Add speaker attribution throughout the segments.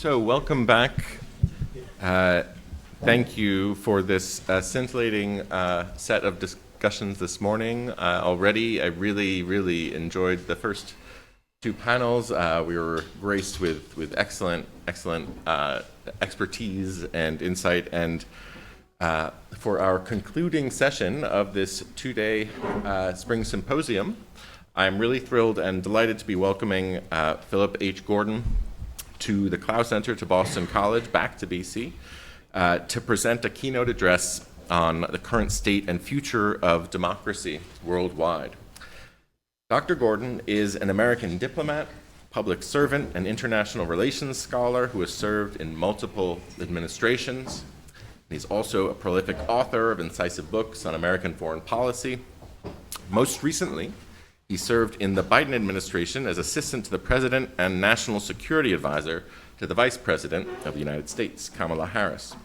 Speaker 1: So welcome back. Thank you for this scintillating set of discussions this morning. Already, I really enjoyed the first two panels. We were graced with excellent expertise and insight. And for our concluding session of this two-day Spring Symposium, I'm really thrilled and delighted to be welcoming Philip H. Gordon to the Clough Center, to Boston College, back to BC, to present a keynote address on the current state and future of democracy worldwide. Dr. Gordon is an American diplomat, public servant, and international relations scholar who has served in multiple administrations. He's also a prolific author of incisive books on American foreign policy. Most recently, he served in the Biden administration as assistant to the president and national security advisor to the vice president of the United States, Kamala Harris.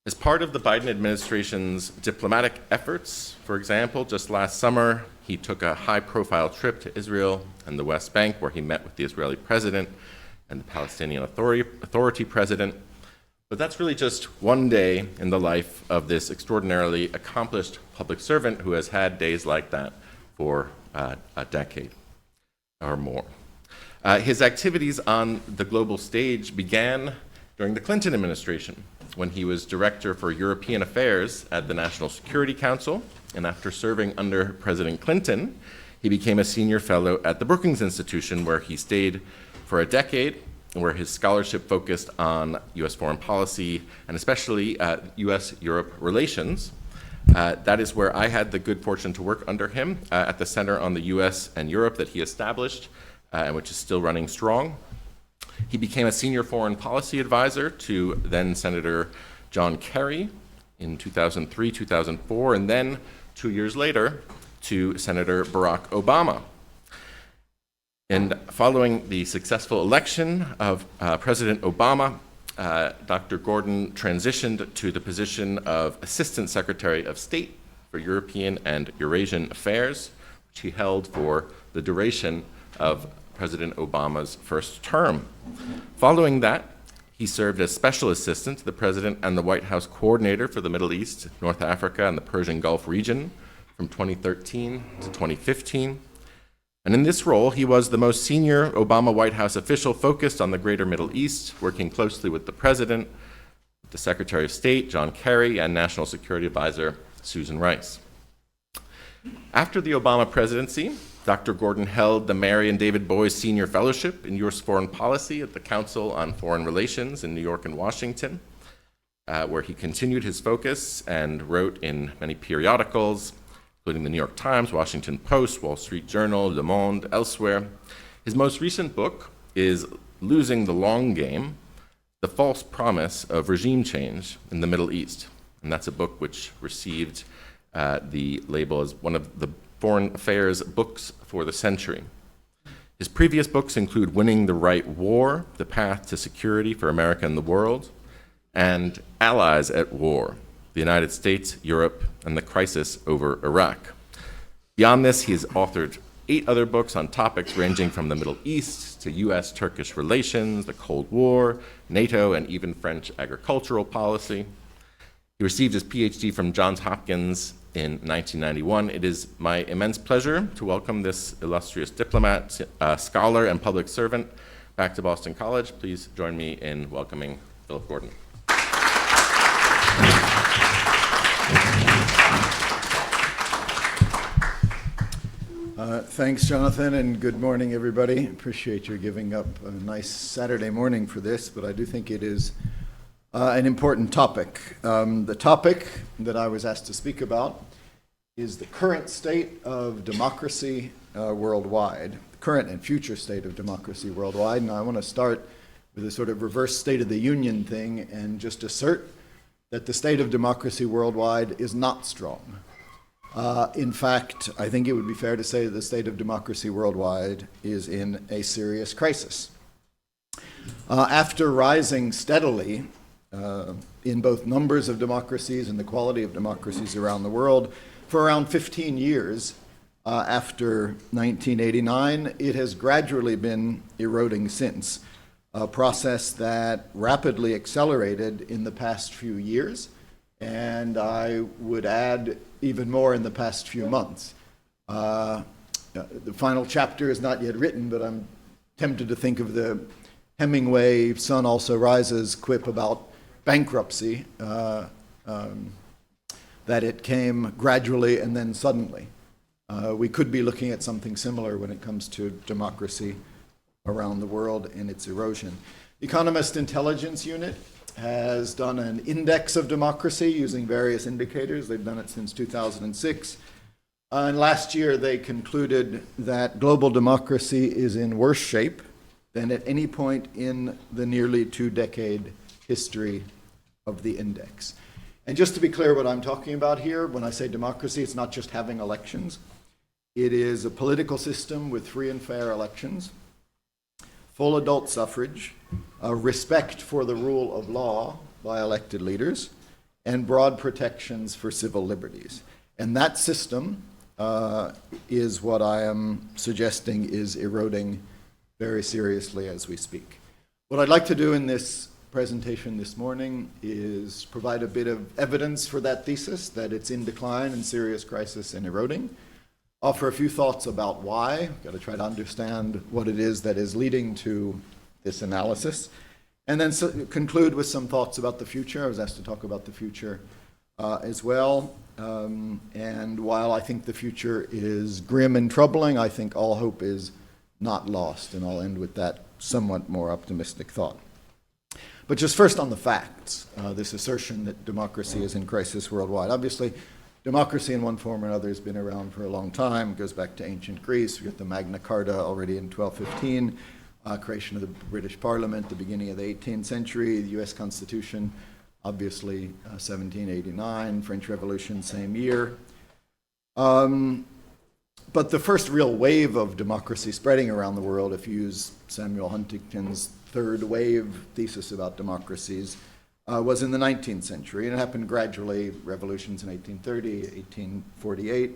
Speaker 1: As part of the Biden administration's diplomatic efforts, for example, just last summer, he took a high-profile trip to Israel and the West Bank, where he met with the Israeli president and the Palestinian Authority president. But that's really just one day in the life of this extraordinarily accomplished public servant who has had days like that for a decade or more. His activities on the global stage began during the Clinton administration, when he was Director for European Affairs at the National Security Council, and after serving under President Clinton, he became a senior fellow at the Brookings Institution, where he stayed for a decade, where his scholarship focused on U.S. foreign policy, and especially U.S.-Europe relations. That is where I had the good fortune to work under him at the Center on the U.S. and Europe that he established, and which is still running strong. He became a senior foreign policy advisor to then Senator John Kerry in 2003, 2004, and then 2 years later to Senator Barack Obama. And following the successful election of President Obama, Dr. Gordon transitioned to the position of Assistant Secretary of State for European and Eurasian Affairs, which he held for the duration of President Obama's first term. Following that, he served as Special Assistant to the President and the White House Coordinator for the Middle East, North Africa, and the Persian Gulf region from 2013 to 2015. And in this role, he was the most senior Obama White House official focused on the greater Middle East, working closely with the President, the Secretary of State, John Kerry, and National Security Advisor, Susan Rice. After the Obama presidency, Dr. Gordon held the Mary and David Boies Senior Fellowship in U.S. Foreign Policy at the Council on Foreign Relations in New York and Washington, where he continued his focus and wrote in many periodicals, including the New York Times, Washington Post, Wall Street Journal, Le Monde, elsewhere. His most recent book is Losing the Long Game, The False Promise of Regime Change in the Middle East. And that's a book which received the label as one of the Foreign Affairs books for the century. His previous books include Winning the Right War, The Path to Security for America and the World, and Allies at War, the United States, Europe, and the Crisis over Iraq. Beyond this, he has authored 8 other books on topics ranging from the Middle East to U.S.-Turkish relations, the Cold War, NATO, and even French agricultural policy. He received his PhD from Johns Hopkins in 1991. It is my immense pleasure to welcome this illustrious diplomat, scholar, and public servant back to Boston College. Please join me in welcoming Philip Gordon.
Speaker 2: Thanks, Jonathan, and good morning, everybody. Appreciate your giving up a nice Saturday morning for this, but I do think it is an important topic. The topic that I was asked to speak about is the current state of democracy worldwide, the current and future state of democracy worldwide. And I want to start with a sort of reverse State of the Union thing and just assert that the state of democracy worldwide is not strong. In fact, I think it would be fair to say that the state of democracy worldwide is in a serious crisis. After rising steadily in both numbers of democracies and the quality of democracies around the world for around 15 years after 1989, it has gradually been eroding since. a process that rapidly accelerated in the past few years, and I would add even more in the past few months. The final chapter is not yet written, but I'm tempted to think of the Hemingway Sun Also Rises quip about bankruptcy, that it came gradually and then suddenly. We could be looking at something similar when it comes to democracy around the world and its erosion. The Economist Intelligence Unit has done an index of democracy using various indicators. They've done it since 2006. And last year they concluded that global democracy is in worse shape than at any point in the nearly 2-decade history of the index. And just to be clear what I'm talking about here, when I say democracy, it's not just having elections. It is a political system with free and fair elections, full adult suffrage, respect for the rule of law by elected leaders, and broad protections for civil liberties. And that system is what I am suggesting is eroding very seriously as we speak. What I'd like to do in this presentation this morning is provide a bit of evidence for that thesis, that it's in decline and serious crisis and eroding. Offer a few thoughts about why. We've got to try to understand what it is that is leading to this analysis. And then conclude with some thoughts about the future. I was asked to talk about the future as well. And while I think the future is grim and troubling, I think all hope is not lost. And I'll end with that somewhat more optimistic thought. But just first on the facts, this assertion that democracy is in crisis worldwide. Obviously, democracy in one form or another has been around for a long time. It goes back to ancient Greece. We got the Magna Carta already in 1215, creation of the British Parliament, the beginning of the 18th century, the US Constitution, obviously 1789, French Revolution, same year. But the first real wave of democracy spreading around the world, if you use Samuel Huntington's third wave thesis about democracies, was in the 19th century, and it happened gradually, revolutions in 1830, 1848.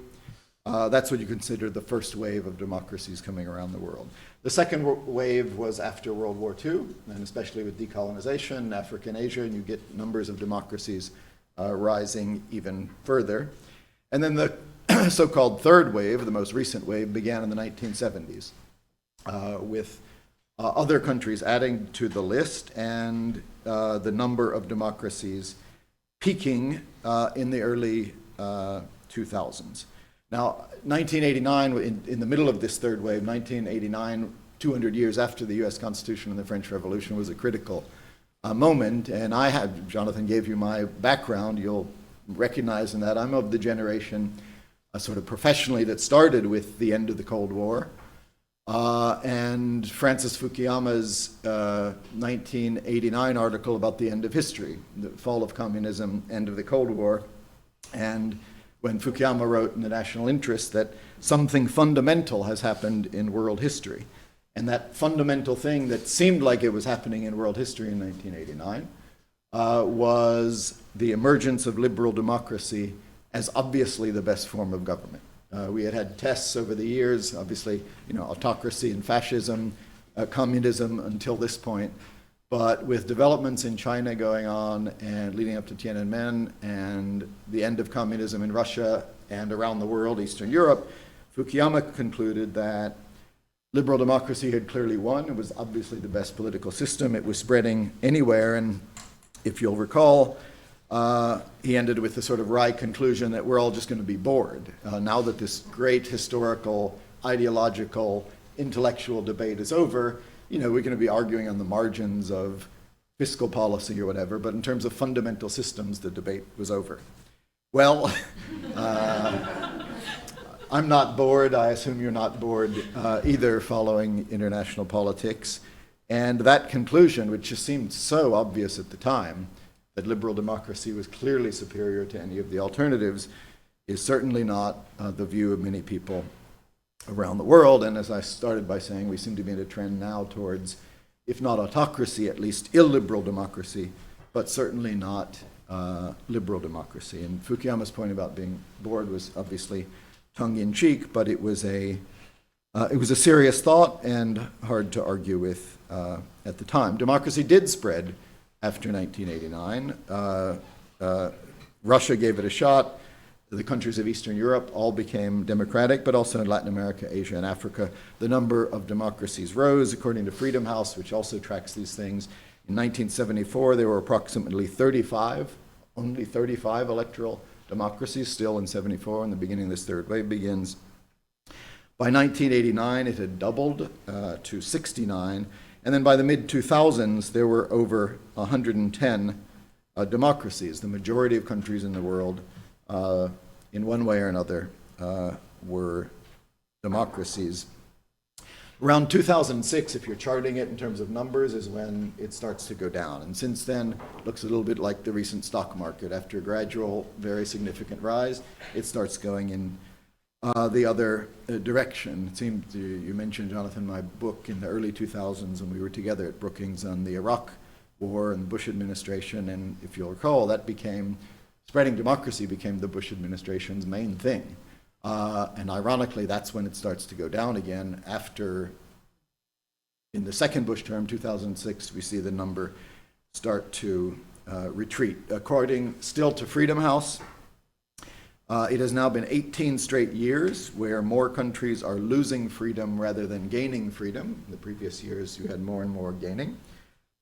Speaker 2: That's what you consider the first wave of democracies coming around the world. The second wave was after World War II, and especially with decolonization, Africa and Asia, and you get numbers of democracies rising even further. And then the so-called third wave, the most recent wave, began in the 1970s with other countries adding to the list, and the number of democracies peaking in the early 2000s. Now, 1989, in the middle of this third wave, 1989, 200 years after the US Constitution and the French Revolution, was a critical moment, and Jonathan gave you my background, you'll recognize in that I'm of the generation sort of professionally that started with the end of the Cold War. And Francis Fukuyama's 1989 article about the end of history, the fall of communism, end of the Cold War, and when Fukuyama wrote in The National Interest that something fundamental has happened in world history. And that fundamental thing that seemed like it was happening in world history in 1989 was the emergence of liberal democracy as obviously the best form of government. We had tests over the years, obviously, autocracy and fascism, communism until this point. But with developments in China going on and leading up to Tiananmen and the end of communism in Russia and around the world, Eastern Europe, Fukuyama concluded that liberal democracy had clearly won. It was obviously the best political system. It was spreading anywhere. And if you'll recall, he ended with the sort of wry conclusion that we're all just going to be bored. Now that this great historical, ideological, intellectual debate is over, we're going to be arguing on the margins of fiscal policy or whatever, but in terms of fundamental systems, the debate was over. Well, I'm not bored. I assume you're not bored either following international politics. And that conclusion, which just seemed so obvious at the time, that liberal democracy was clearly superior to any of the alternatives, is certainly not the view of many people around the world. And as I started by saying, we seem to be in a trend now towards, if not autocracy, at least illiberal democracy, but certainly not liberal democracy. And Fukuyama's point about being bored was obviously tongue-in-cheek, but it was a It was a serious thought and hard to argue with at the time. Democracy did spread after 1989. Russia gave it a shot. The countries of Eastern Europe all became democratic, but also in Latin America, Asia, and Africa, the number of democracies rose. According to Freedom House, which also tracks these things, in 1974, there were approximately 35, only 35 electoral democracies, still in 74, and the beginning of this third wave begins. By 1989, it had doubled to 69, and then by the mid-2000s, there were over 110 democracies. The majority of countries in the world, in one way or another, were democracies. Around 2006, if you're charting it in terms of numbers, is when it starts to go down. And since then, it looks a little bit like the recent stock market. After a gradual, very significant rise, it starts going in the other direction. It seemed, you mentioned, Jonathan, my book in the early 2000s when we were together at Brookings on the Iraq War and the Bush administration. And if you'll recall, that became, spreading democracy became the Bush administration's main thing. And ironically, that's when it starts to go down again. After, in the second Bush term, 2006, we see the number start to retreat. According still to Freedom House, it has now been 18 straight years where more countries are losing freedom rather than gaining freedom. In the previous years, you had more and more gaining.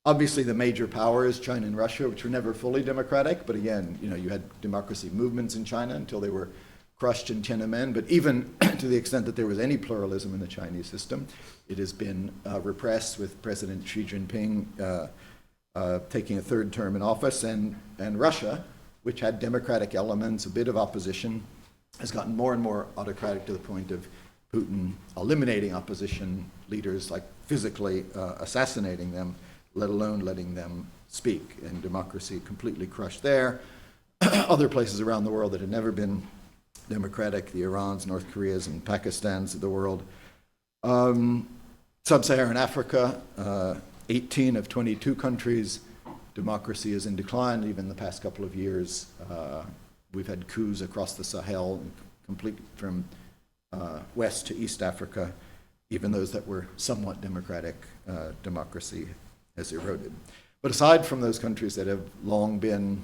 Speaker 2: Obviously, the major powers, China and Russia, which were never fully democratic, but again, you had democracy movements in China until they were crushed in Tiananmen, but even to the extent that there was any pluralism in the Chinese system, it has been repressed with President Xi Jinping taking a third term in office, and Russia, which had democratic elements, a bit of opposition, has gotten more and more autocratic to the point of Putin eliminating opposition leaders, like physically assassinating them, let alone letting them speak, and democracy completely crushed there. Other places around the world that had never been democratic, the Irans, North Koreas, and Pakistans of the world. Sub-Saharan Africa, 18 of 22 countries, democracy is in decline. Even the past couple of years, we've had coups across the Sahel, complete from west to East Africa. Even those that were somewhat democratic, democracy has eroded. But aside from those countries that have long been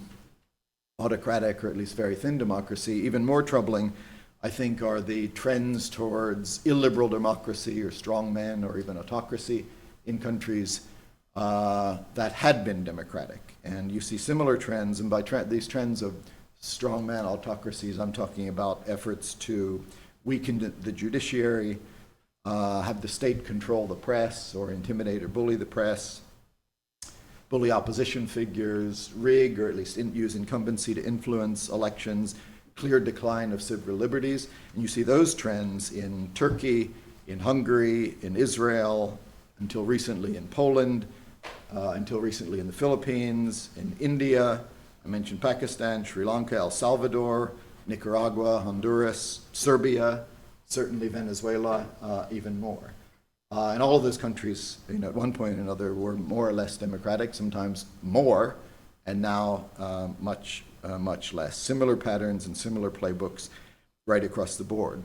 Speaker 2: autocratic, or at least very thin democracy, even more troubling, I think, are the trends towards illiberal democracy or strongman or even autocracy in countries that had been democratic. And you see similar trends, and by these trends of strongman autocracies, I'm talking about efforts to weaken the judiciary, have the state control the press or intimidate or bully the press, bully opposition figures, rig or at least use incumbency to influence elections, clear decline of civil liberties. And you see those trends in Turkey, in Hungary, in Israel, until recently in Poland, until recently in the Philippines, in India. I mentioned Pakistan, Sri Lanka, El Salvador, Nicaragua, Honduras, Serbia, certainly Venezuela, even more. And all of those countries, at one point or another, were more or less democratic, sometimes more, and now much less. Similar patterns and similar playbooks right across the board.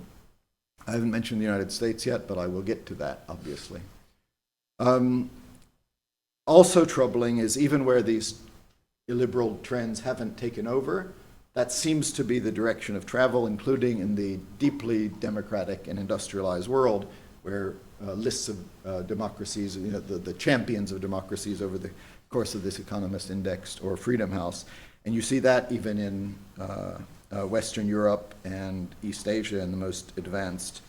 Speaker 2: I haven't mentioned the United States yet, but I will get to that, obviously. Also troubling is even where these illiberal trends haven't taken over, that seems to be the direction of travel, including in the deeply democratic and industrialized world, where lists of democracies, the champions of democracies over the course of this Economist Indexed or Freedom House. And you see that even in Western Europe and East Asia and the most advanced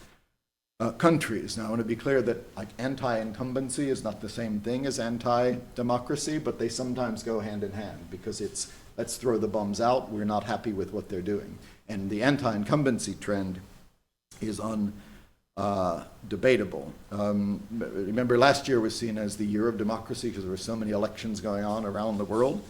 Speaker 2: countries. Now, I want to be clear that anti-incumbency is not the same thing as anti-democracy, but they sometimes go hand in hand, because it's let's throw the bums out, we're not happy with what they're doing. And the anti-incumbency trend is debatable. Remember, last year was seen as the year of democracy because there were so many elections going on around the world.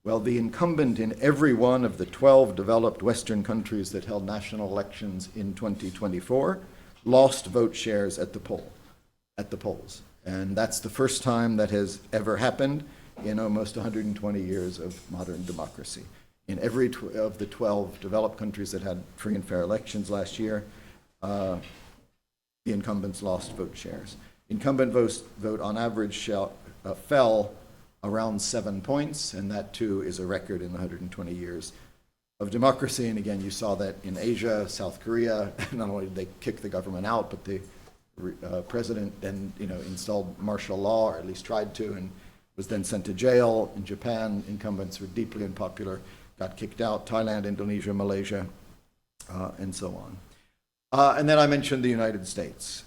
Speaker 2: Well, the incumbent in every one of the 12 developed Western countries that held national elections in 2024 lost vote shares at the polls. And that's the first time that has ever happened in almost 120 years of modern democracy. In every of the 12 developed countries that had free and fair elections last year, the incumbents lost vote shares. Incumbent vote on average fell around 7 points, and that too is a record in 120 years of democracy. And again, you saw that in Asia, South Korea. Not only did they kick the government out, but the president then installed martial law, or at least tried to, and was then sent to jail. In Japan, incumbents were deeply unpopular, got kicked out. Thailand, Indonesia, Malaysia, and so on. And then I mentioned the United States,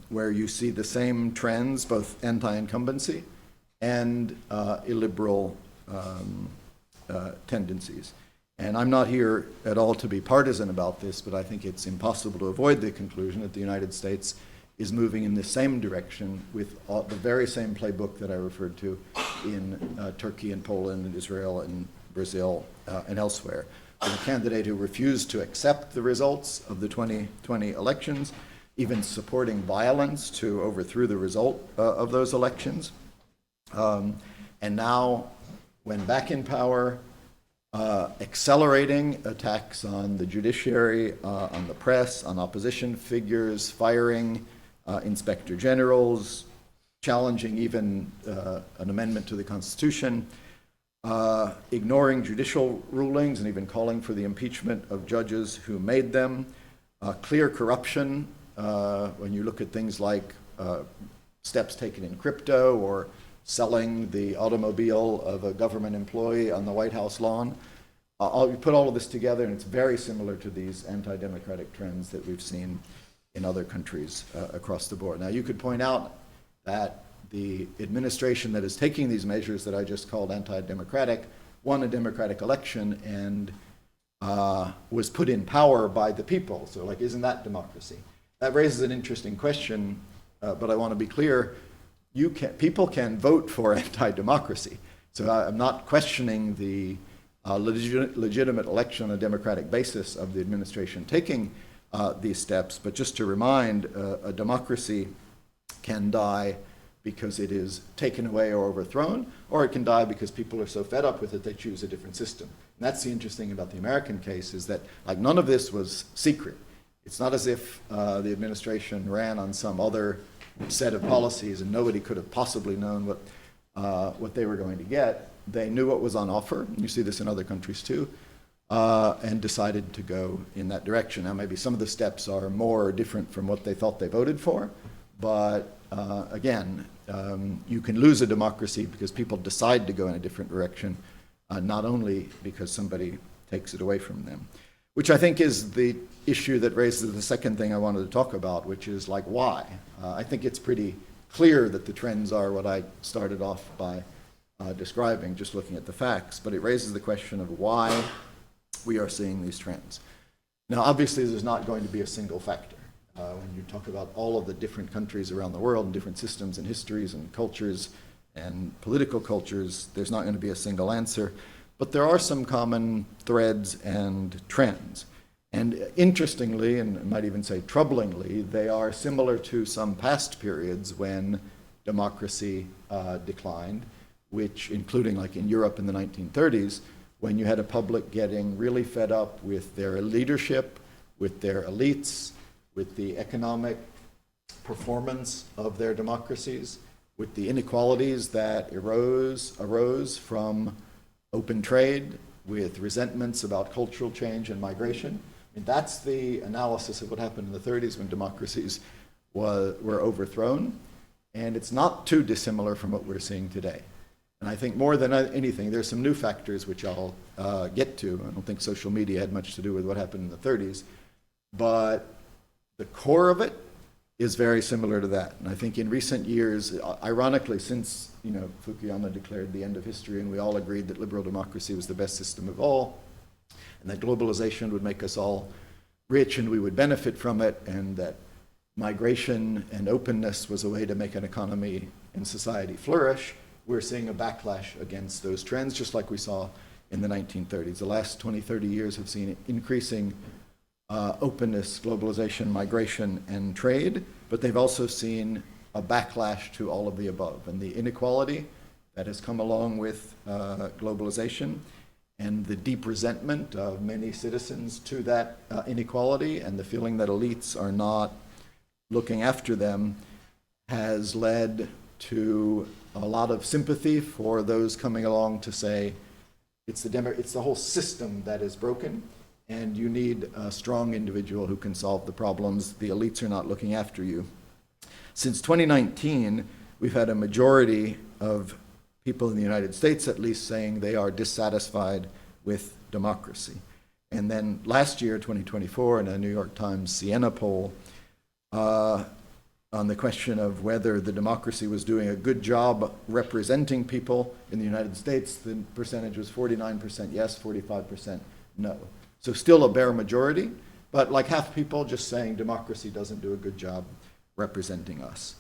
Speaker 2: where you see the same trends, both anti-incumbency and illiberal tendencies. And I'm not here at all to be partisan about this, but I think it's impossible to avoid the conclusion that the United States is moving in the same direction with the very same playbook that I referred to in Turkey and Poland and Israel and Brazil and elsewhere. The candidate who refused to accept the results of the 2020 elections, even supporting violence to overthrow the result of those elections. And now, when back in power, accelerating attacks on the judiciary, on the press, on opposition figures, firing inspector generals, challenging even an amendment to the Constitution, ignoring judicial rulings and even calling for the impeachment of judges who made them, clear corruption when you look at things like steps taken in crypto or selling the automobile of a government employee on the White House lawn. You put all of this together, and it's very similar to these anti-democratic trends that we've seen in other countries across the board. Now, you could point out that the administration that is taking these measures that I just called anti-democratic won a democratic election and was put in power by the people. So, isn't that democracy? That raises an interesting question, but I want to be clear. People can vote for anti-democracy. So I'm not questioning the legitimate election on a democratic basis of the administration taking these steps, but just to remind, a democracy can die because it is taken away or overthrown, or it can die because people are so fed up with it they choose a different system. And that's the interesting about the American case, is that none of this was secret. It's not as if the administration ran on some other set of policies and nobody could have possibly known what they were going to get. They knew what was on offer, and you see this in other countries too, and decided to go in that direction. Now, maybe some of the steps are more or different from what they thought they voted for, but again, you can lose a democracy because people decide to go in a different direction, not only because somebody takes it away from them. Which I think is the issue that raises the second thing I wanted to talk about, which is why? I think it's pretty clear that the trends are what I started off by describing, just looking at the facts, but it raises the question of why we are seeing these trends. Now, obviously, there's not going to be a single factor. When you talk about all of the different countries around the world and different systems and histories and cultures and political cultures, there's not going to be a single answer. But there are some common threads and trends. And interestingly, and I might even say troublingly, they are similar to some past periods when democracy declined, which including in Europe in the 1930s, when you had a public getting really fed up with their leadership, with their elites, with the economic performance of their democracies, with the inequalities that arose from open trade, with resentments about cultural change and migration. That's the analysis of what happened in the 30s when democracies were overthrown. And it's not too dissimilar from what we're seeing today. And I think more than anything, there's some new factors which I'll get to. I don't think social media had much to do with what happened in the 30s. But the core of it is very similar to that. And I think in recent years, ironically, since Fukuyama declared the end of history and we all agreed that liberal democracy was the best system of all, and that globalization would make us all rich and we would benefit from it, and that migration and openness was a way to make an economy and society flourish, we're seeing a backlash against those trends, just like we saw in the 1930s. The last 20, 30 years have seen increasing openness, globalization, migration, and trade, but they've also seen a backlash to all of the above. And the inequality that has come along with globalization, and the deep resentment of many citizens to that inequality, and the feeling that elites are not looking after them has led to a lot of sympathy for those coming along to say it's the whole system that is broken, and you need a strong individual who can solve the problems. The elites are not looking after you. Since 2019, we've had a majority of people in the United States, at least, saying they are dissatisfied with democracy. And then last year, 2024, in a New York Times Siena poll, on the question of whether the democracy was doing a good job representing people in the United States, the percentage was 49% yes, 45% no. So still a bare majority, but like half people just saying democracy doesn't do a good job representing us.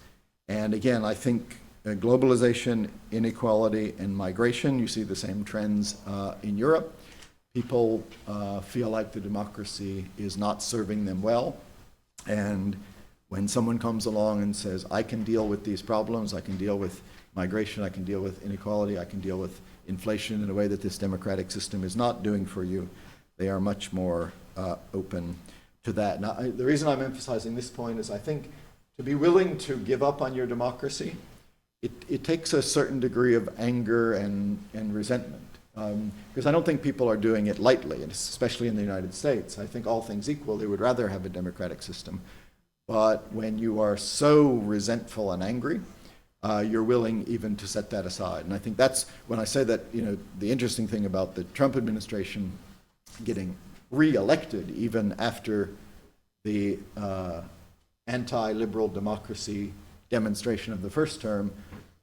Speaker 2: And again, I think globalization, inequality, and migration, you see the same trends in Europe. People feel like the democracy is not serving them well, and when someone comes along and says, I can deal with these problems, I can deal with migration, I can deal with inequality, I can deal with inflation in a way that this democratic system is not doing for you, they are much more open to that. Now, the reason I'm emphasizing this point is I think to be willing to give up on your democracy, it takes a certain degree of anger and resentment. Because I don't think people are doing it lightly, and especially in the United States. I think all things equal, they would rather have a democratic system. But when you are so resentful and angry, you're willing even to set that aside. And I think that's when I say that, the interesting thing about the Trump administration getting re-elected even after the anti-liberal democracy demonstration of the first term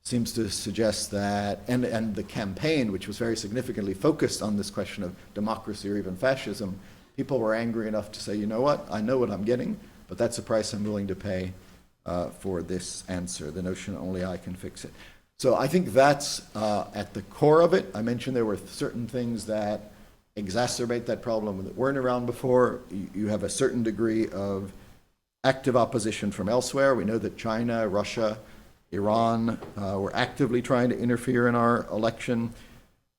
Speaker 2: seems to suggest that, and the campaign, which was very significantly focused on this question of democracy or even fascism, people were angry enough to say, you know what, I know what I'm getting, but that's the price I'm willing to pay for this answer, the notion only I can fix it. So I think that's at the core of it. I mentioned there were certain things that exacerbate that problem that weren't around before. You have a certain degree of active opposition from elsewhere. We know that China, Russia, Iran were actively trying to interfere in our election,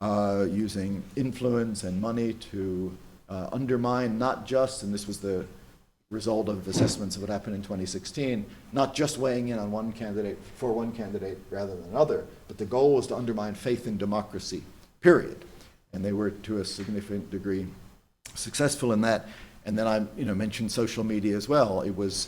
Speaker 2: using influence and money to undermine not just, and this was the result of assessments of what happened in 2016, not just weighing in on one candidate for one candidate rather than another, but the goal was to undermine faith in democracy, period. And they were to a significant degree successful in that. And then I mentioned social media as well. It was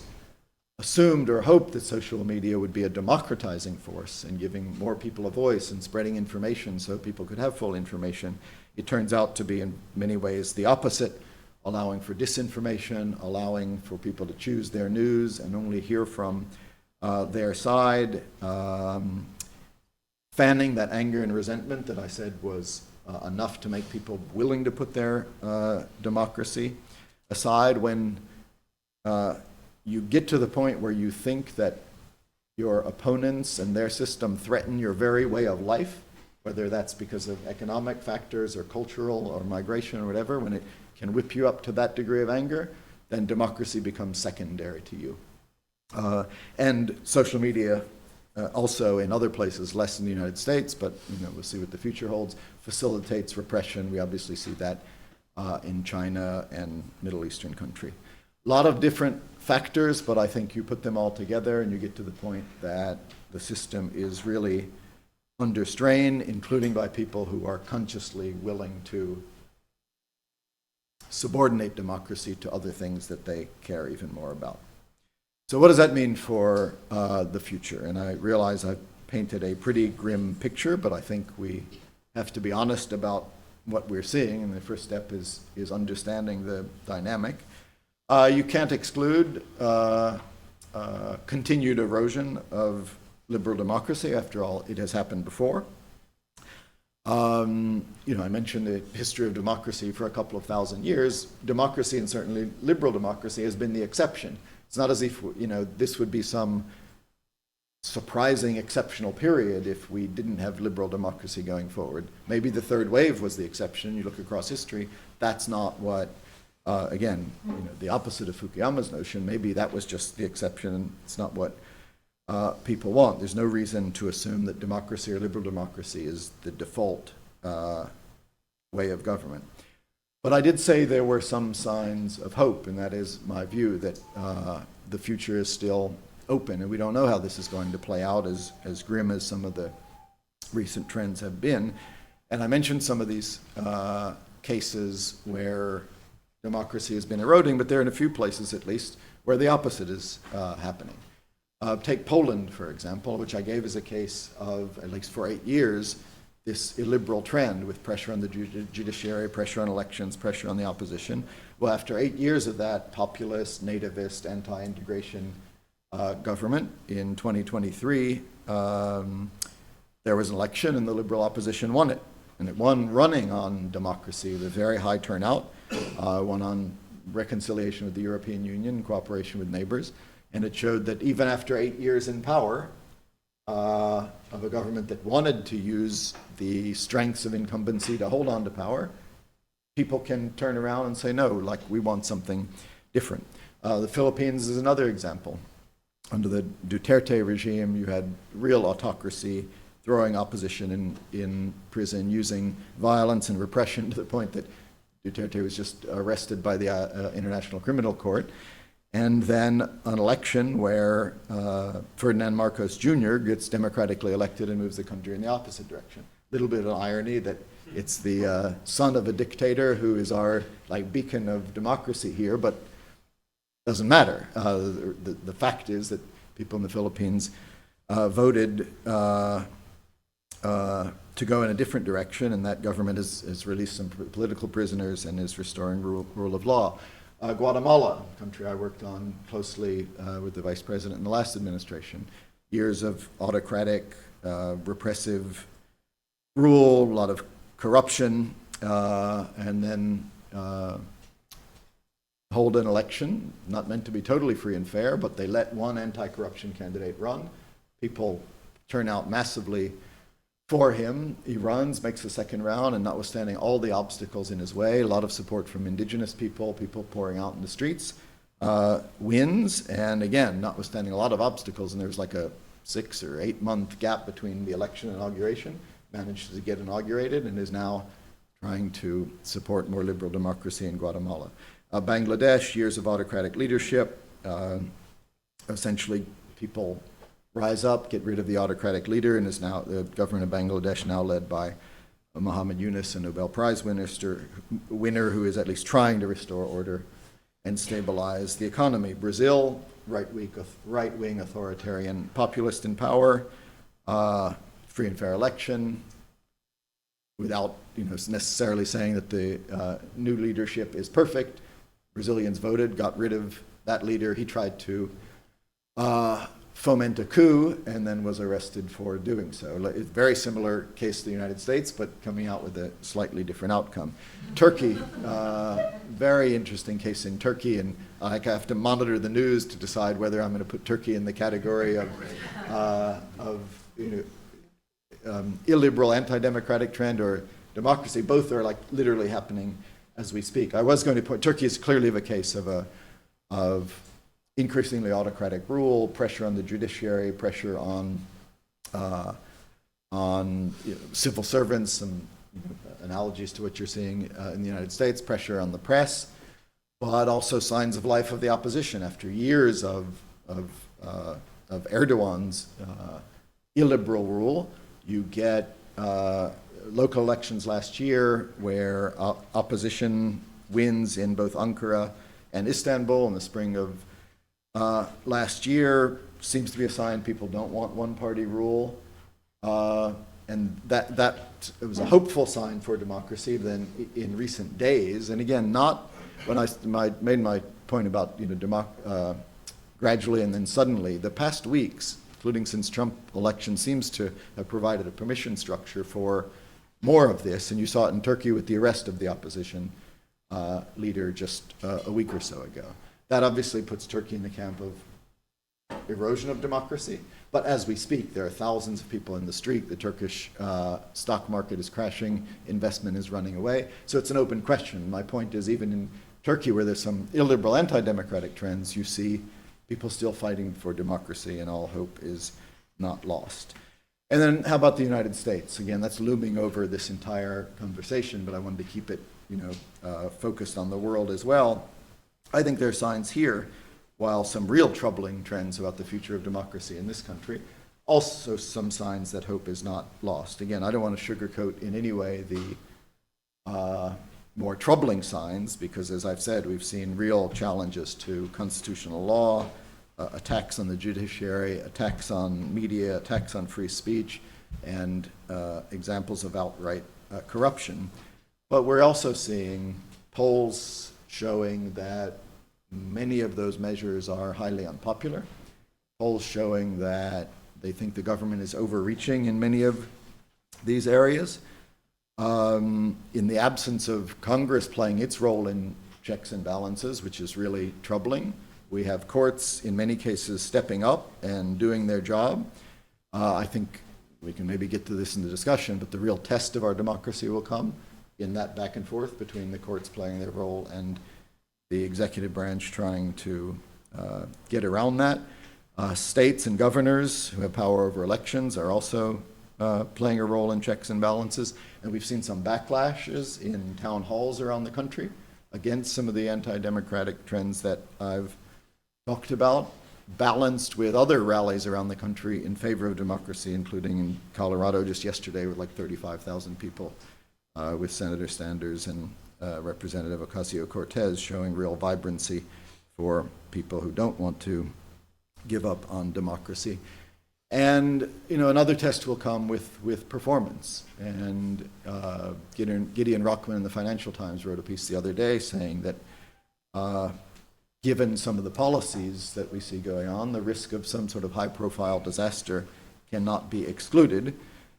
Speaker 2: assumed or hoped that social media would be a democratizing force and giving more people a voice and spreading information so people could have full information. It turns out to be in many ways the opposite, allowing for disinformation, allowing for people to choose their news and only hear from their side, fanning that anger and resentment that I said was enough to make people willing to put their democracy aside. When you get to the point where you think that your opponents and their system threaten your very way of life, whether that's because of economic factors or cultural or migration or whatever, when it can whip you up to that degree of anger, then democracy becomes secondary to you. And social media also in other places, less in the United States, but we'll see what the future holds, facilitates repression. We obviously see that in China and Middle Eastern country. A lot of different factors, but I think you put them all together and you get to the point that the system is really under strain, including by people who are consciously willing to subordinate democracy to other things that they care even more about. So what does that mean for the future? And I realize I've painted a pretty grim picture, but I think we have to be honest about what we're seeing, and the first step is understanding the dynamic. You can't exclude continued erosion of liberal democracy. After all, it has happened before. I mentioned the history of democracy for a couple of thousand years. Democracy, and certainly liberal democracy, has been the exception. It's not as if this would be some surprising exceptional period if we didn't have liberal democracy going forward. Maybe the third wave was the exception. You look across history, that's not what, the opposite of Fukuyama's notion. Maybe that was just the exception. It's not what people want. There's no reason to assume that democracy or liberal democracy is the default way of government. But I did say there were some signs of hope, and that is my view that the future is still open, and we don't know how this is going to play out, as grim as some of the recent trends have been. And I mentioned some of these cases where democracy has been eroding, but there are in a few places, at least, where the opposite is happening. Take Poland, for example, which I gave as a case of, at least for 8 years, this illiberal trend with pressure on the judiciary, pressure on elections, pressure on the opposition. Well, after 8 years of that populist, nativist, anti-integration government, in 2023, there was an election and the liberal opposition won it. And it won running on democracy with a very high turnout, won on reconciliation with the European Union, cooperation with neighbors. And it showed that even after 8 years in power, of a government that wanted to use the strengths of incumbency to hold on to power, people can turn around and say, no, like, we want something different. The Philippines is another example. Under the Duterte regime, you had real autocracy, throwing opposition in prison, using violence and repression to the point that Duterte was just arrested by the International Criminal Court. And then an election where Ferdinand Marcos Jr. gets democratically elected and moves the country in the opposite direction. A little bit of irony that it's the son of a dictator who is our beacon of democracy here, but doesn't matter. The fact is that people in the Philippines voted to go in a different direction, and that government has released some political prisoners and is restoring rule of law. Guatemala, a country I worked on closely with the vice president in the last administration. Years of autocratic, repressive rule, a lot of corruption, and then hold an election, not meant to be totally free and fair, but they let one anti-corruption candidate run. People turn out massively for him. He runs, makes the second round, and notwithstanding all the obstacles in his way, a lot of support from indigenous people pouring out in the streets, wins. And again, notwithstanding a lot of obstacles, and there's like a 6 or 8 month gap between the election and inauguration, managed to get inaugurated and is now trying to support more liberal democracy in Guatemala. Bangladesh, years of autocratic leadership, essentially people rise up, get rid of the autocratic leader, and is now the government of Bangladesh now led by Muhammad Yunus, a Nobel Prize winner who is at least trying to restore order and stabilize the economy. Brazil, right-wing authoritarian populist in power, free and fair election, without necessarily saying that the new leadership is perfect. Brazilians voted, got rid of that leader. He tried to foment a coup and then was arrested for doing so. It's a very similar case to the United States, but coming out with a slightly different outcome. Turkey, very interesting case in Turkey, and I have to monitor the news to decide whether I'm going to put Turkey in the category of illiberal, anti-democratic trend or democracy. Both are literally happening as we speak. I was going to point, Turkey is clearly a case of increasingly autocratic rule, pressure on the judiciary, pressure on civil servants, some analogies to what you're seeing in the United States, pressure on the press, but also signs of life of the opposition after years of Erdogan's illiberal rule. You get local elections last year where opposition wins in both Ankara and Istanbul in the spring of last year. Seems to be a sign people don't want one-party rule, and that it was a hopeful sign for democracy. Then in recent days, and again, not when I made my point about gradually and then suddenly, the past weeks, including since Trump election, seems to have provided a permission structure for more of this, and you saw it in Turkey with the arrest of the opposition leader just a week or so ago. That obviously puts Turkey in the camp of erosion of democracy. But as we speak, there are thousands of people in the street. The Turkish stock market is crashing. Investment is running away. So it's an open question. My point is, even in Turkey, where there's some illiberal, anti-democratic trends, you see people still fighting for democracy, and all hope is not lost. And then how about the United States? Again, that's looming over this entire conversation, but I wanted to keep it focused on the world as well. I think there are signs here while some real troubling trends about the future of democracy in this country, also some signs that hope is not lost. Again, I don't want to sugarcoat in any way the more troubling signs, because as I've said, we've seen real challenges to constitutional law, attacks on the judiciary, attacks on media, attacks on free speech, and examples of outright corruption. But we're also seeing polls showing that many of those measures are highly unpopular, polls showing that they think the government is overreaching in many of these areas. In the absence of Congress playing its role in checks and balances, which is really troubling, we have courts in many cases stepping up and doing their job. I think we can maybe get to this in the discussion, but the real test of our democracy will come in that back and forth between the courts playing their role and the executive branch trying to get around that. States and governors who have power over elections are also playing a role in checks and balances. And we've seen some backlashes in town halls around the country against some of the anti-democratic trends that I've talked about, balanced with other rallies around the country in favor of democracy, including in Colorado just yesterday with like 35,000 people with Senator Sanders and Representative Ocasio-Cortez showing real vibrancy for people who don't want to give up on democracy. And another test will come with performance. And Gideon Rockman in the Financial Times wrote a piece the other day saying that given some of the policies that we see going on, the risk of some sort of high-profile disaster cannot be excluded,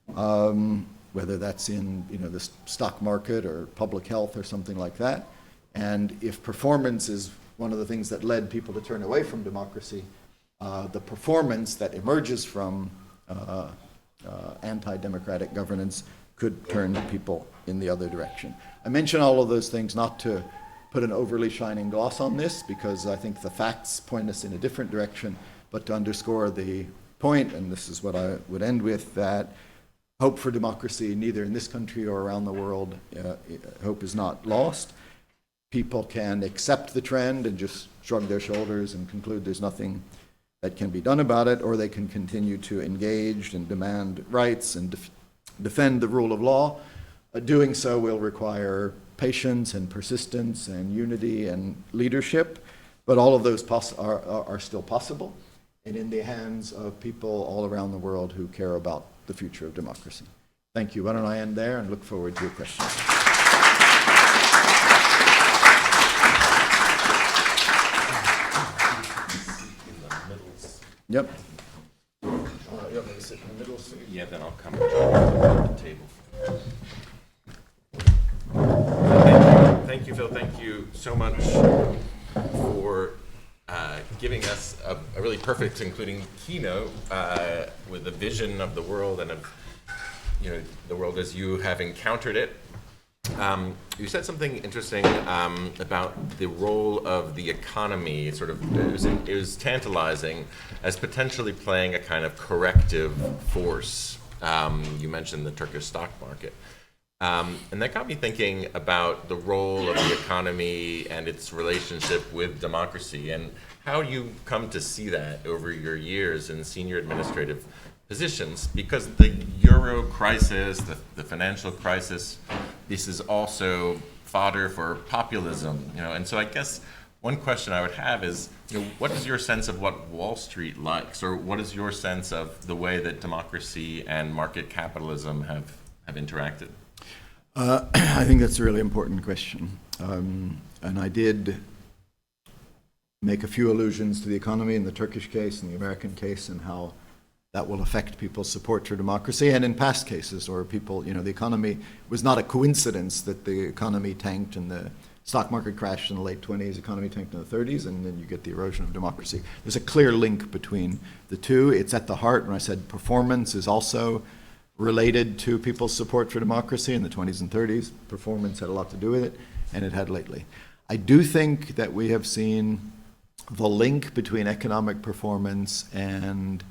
Speaker 2: whether that's in the stock market or public health or something like that. And if performance is one of the things that led people to turn away from democracy, the performance that emerges from anti-democratic governance could turn people in the other direction. I mention all of those things not to put an overly shining gloss on this, because I think the facts point us in a different direction, but to underscore the point, and this is what I would end with, that hope for democracy, neither in this country or around the world, hope is not lost. People can accept the trend and just shrug their shoulders and conclude there's nothing that can be done about it, or they can continue to engage and demand rights and defend the rule of law. Doing so will require patience and persistence and unity and leadership, but all of those are still possible and in the hands of people all around the world who care about the future of democracy. Thank you. Why don't I end there and look forward to your questions. Yep. You want me to sit in the middle seat?
Speaker 1: Yeah, then I'll come and join the table. Thank you, Phil. Thank you so much for giving us a really perfect, including keynote with a vision of the world and of the world as you have encountered it. You said something interesting about the role of the economy. It was tantalizing as potentially playing a kind of corrective force. You mentioned the Turkish stock market. And that got me thinking about the role of the economy and its relationship with democracy, and how you come to see that over your years in senior administrative positions, because the euro crisis, the financial crisis, this is also fodder for populism, and so I guess one question I would have is, what is your sense of what Wall Street likes, or what is your sense of the way that democracy and market capitalism have interacted?
Speaker 2: I think that's a really important question. And I did make a few allusions to the economy in the Turkish case and the American case, and how that will affect people's support for democracy, and in past cases where people, the economy was not a coincidence that the economy tanked and the stock market crashed in the late 20s, economy tanked in the 30s, and then you get the erosion of democracy. There's a clear link between the two. It's at the heart. When I said performance is also related to people's support for democracy in the 20s and 30s, performance had a lot to do with it, and it had lately. I do think that we have seen the link between economic performance and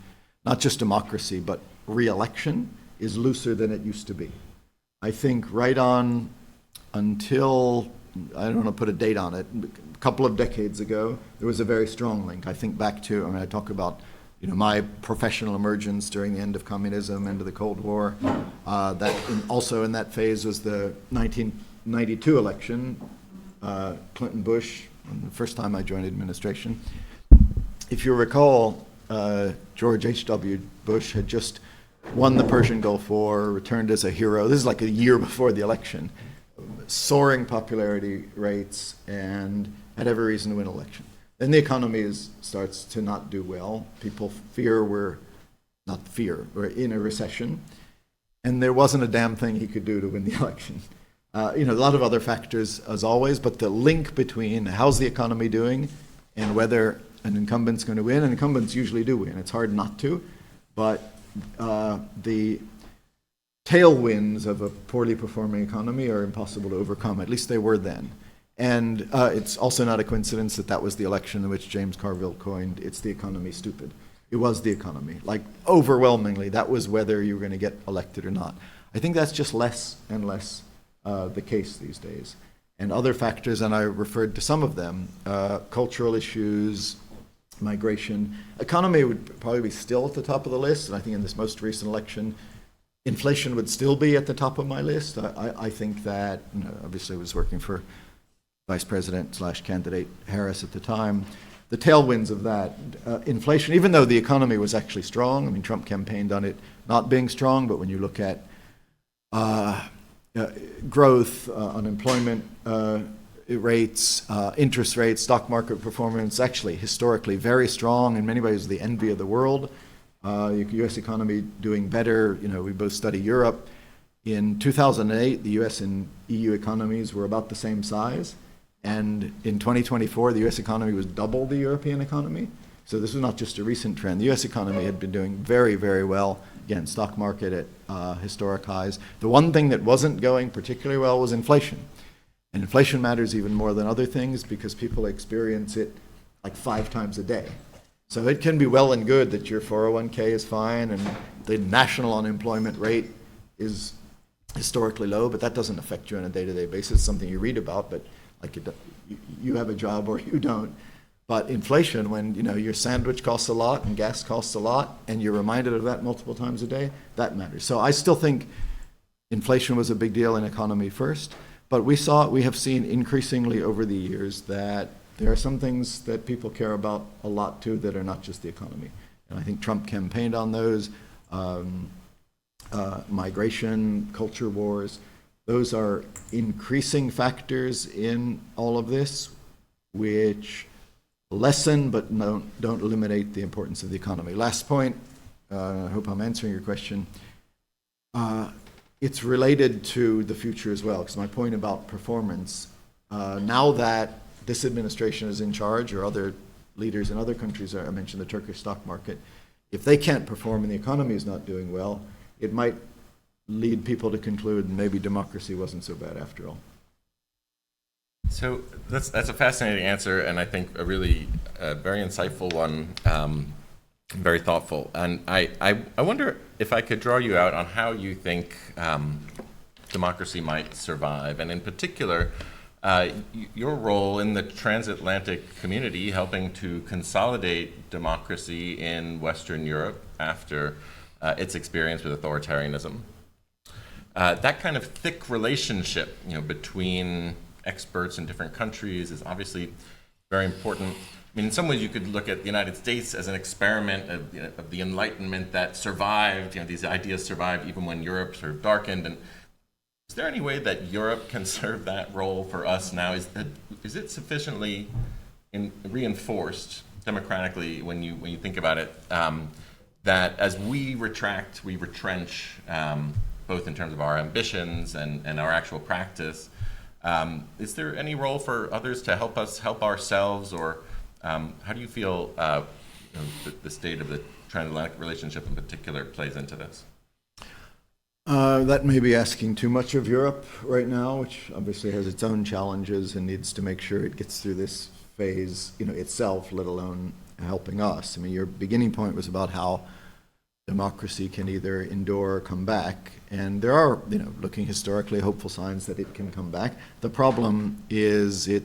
Speaker 2: not just democracy, but re-election is looser than it used to be. I think right on until I don't want to put a date on it, a couple of decades ago, there was a very strong link. I think back to, I talk about my professional emergence during the end of communism, end of the Cold War. Also in that phase was the 1992 election, Clinton-Bush, the first time I joined administration. If you recall, George H.W. Bush had just won the Persian Gulf War, returned as a hero. This is like a year before the election. Soaring popularity rates, and had every reason to win an election. Then the economy starts to not do well. People fear we're in a recession. And there wasn't a damn thing he could do to win the election. A lot of other factors as always, but the link between how's the economy doing and whether an incumbent's going to win, and incumbents usually do win. It's hard not to, but the tailwinds of a poorly performing economy are impossible to overcome. At least they were then. And it's also not a coincidence that was the election in which James Carville coined, "It's the economy, stupid." It was the economy. Like, overwhelmingly, that was whether you were going to get elected or not. I think that's just less and less the case these days. And other factors, and I referred to some of them, cultural issues, migration. Economy would probably be still at the top of the list, and I think in this most recent election, inflation would still be at the top of my list. I think that, obviously I was working for Vice President / candidate Harris at the time. The tailwinds of that, inflation, even though the economy was actually strong, I mean, Trump campaigned on it not being strong, but when you look at growth, unemployment rates, interest rates, stock market performance, actually historically very strong, in many ways the envy of the world. U.S. economy doing better. We both study Europe. In 2008, the U.S. and EU economies were about the same size. And in 2024, the U.S. economy was double the European economy. So this was not just a recent trend. The U.S. economy had been doing very, very well. Again, stock market at historic highs. The one thing that wasn't going particularly well was inflation. And inflation matters even more than other things because people experience it like 5 times a day. So it can be well and good that your 401k is fine and the national unemployment rate is historically low, but that doesn't affect you on a day-to-day basis. It's something you read about, but like you have a job or you don't. But inflation, when your sandwich costs a lot and gas costs a lot, and you're reminded of that multiple times a day, that matters. So I still think inflation was a big deal in economy first, but we have seen increasingly over the years that there are some things that people care about a lot too that are not just the economy. And I think Trump campaigned on those. Migration, culture wars, those are increasing factors in all of this, which lessen but don't eliminate the importance of the economy. Last point, I hope I'm answering your question. It's related to the future as well, because my point about performance, now that this administration is in charge, or other leaders in other countries, I mentioned the Turkish stock market, if they can't perform and the economy is not doing well, it might lead people to conclude maybe democracy wasn't so bad after all.
Speaker 1: So that's a fascinating answer, and I think a really very insightful one, very thoughtful. And I wonder if I could draw you out on how you think democracy might survive, and in particular, your role in the transatlantic community helping to consolidate democracy in Western Europe after its experience with authoritarianism. That kind of thick relationship, between experts in different countries is obviously very important. I mean, in some ways, you could look at the United States as an experiment of the Enlightenment that survived. These ideas survived even when Europe sort of darkened. And is there any way that Europe can serve that role for us now? Is it sufficiently reinforced democratically when you think about it? That as we retract, we retrench, both in terms of our ambitions and our actual practice. Is there any role for others to help us help ourselves, or how do you feel the state of the transatlantic relationship in particular plays into this?
Speaker 2: That may be asking too much of Europe right now, which obviously has its own challenges and needs to make sure it gets through this phase, itself, let alone helping us. I mean, your beginning point was about how democracy can either endure or come back. And there are, looking historically, hopeful signs that it can come back. The problem is it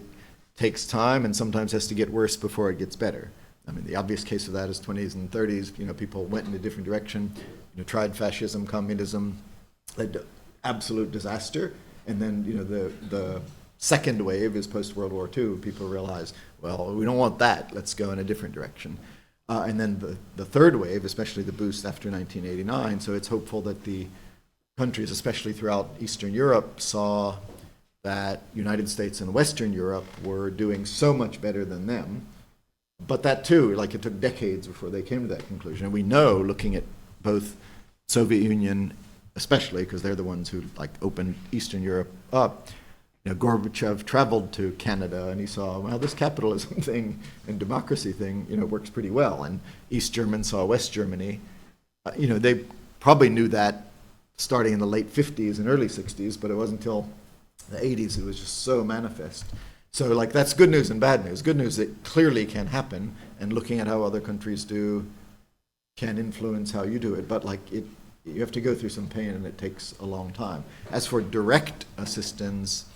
Speaker 2: takes time and sometimes has to get worse before it gets better. I mean, the obvious case of that is 20s and 30s. People went in a different direction, tried fascism, communism, led to absolute disaster. And then, the second wave is post-World War II. People realize, well, we don't want that. Let's go in a different direction. And then the third wave, especially the boost after 1989, so it's hopeful that the countries, especially throughout Eastern Europe, saw that United States and Western Europe were doing so much better than them. But that too, it took decades before they came to that conclusion. And we know, looking at both Soviet Union, especially because they're the ones who opened Eastern Europe up, Gorbachev traveled to Canada and he saw, well, this capitalism thing and democracy thing, works pretty well. And East Germans saw West Germany. They probably knew that starting in the late 50s and early 60s, but it wasn't until the 80s it was just so manifest. So that's good news and bad news. Good news, it clearly can happen, and looking at how other countries do can influence how you do it. But you have to go through some pain and it takes a long time. As for direct assistance,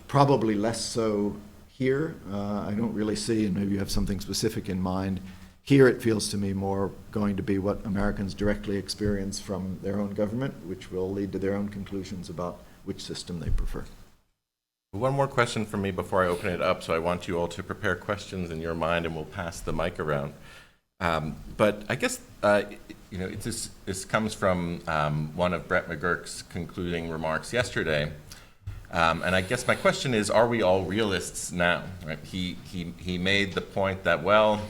Speaker 2: probably less so here. I don't really see, and maybe you have something specific in mind. Here it feels to me more going to be what Americans directly experience from their own government, which will lead to their own conclusions about which system they prefer.
Speaker 1: One more question from me before I open it up, so I want you all to prepare questions in your mind and we'll pass the mic around. But I guess, this comes from one of Brett McGurk's concluding remarks yesterday. And I guess my question is, are we all realists now? Right? He made the point that, well,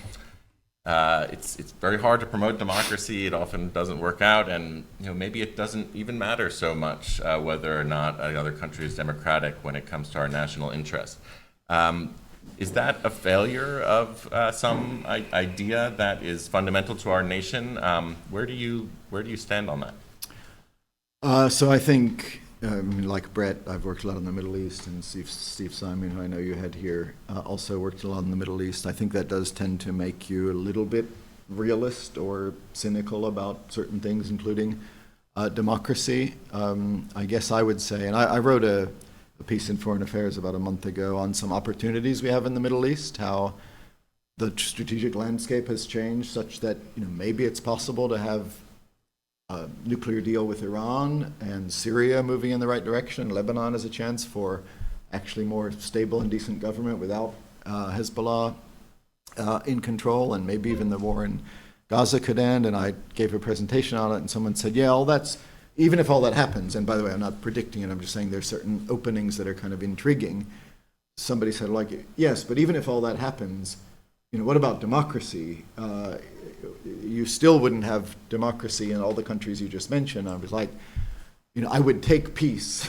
Speaker 1: it's very hard to promote democracy. It often doesn't work out, and maybe it doesn't even matter so much whether or not another country is democratic when it comes to our national interest. Is that a failure of some idea that is fundamental to our nation? Where do you stand on that?
Speaker 2: So I think, like Brett, I've worked a lot in the Middle East, and Steve Simon, who I know you had here, also worked a lot in the Middle East. I think that does tend to make you a little bit realist or cynical about certain things, including democracy. I guess I would say, and I wrote a piece in Foreign Affairs about a month ago on some opportunities we have in the Middle East, how the strategic landscape has changed such that maybe it's possible to have a nuclear deal with Iran, and Syria moving in the right direction. Lebanon has a chance for actually more stable and decent government without Hezbollah in control, and maybe even the war in Gaza could end. And I gave a presentation on it, and someone said, yeah, even if all that happens, and by the way, I'm not predicting it, I'm just saying there's certain openings that are kind of intriguing. Somebody said, yes, but even if all that happens, what about democracy? You still wouldn't have democracy in all the countries you just mentioned. I was like, I would take peace.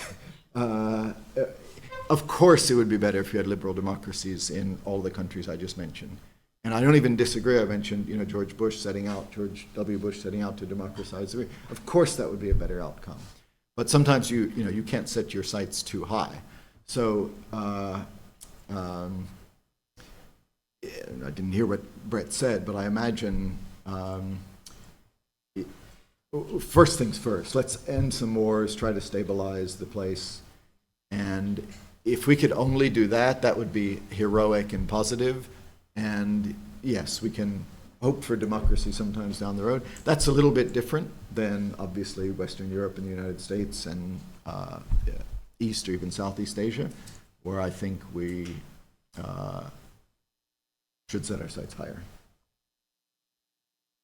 Speaker 2: Of course it would be better if you had liberal democracies in all the countries I just mentioned. And I don't even disagree. I mentioned, George W. Bush setting out to democratize. Of course that would be a better outcome. But sometimes you can't set your sights too high. So I didn't hear what Brett said, but I imagine first things first. Let's end some wars, try to stabilize the place. And if we could only do that, that would be heroic and positive. And yes, we can hope for democracy sometimes down the road. That's a little bit different than, obviously, Western Europe and the United States and East or even Southeast Asia, where I think we should set our sights higher.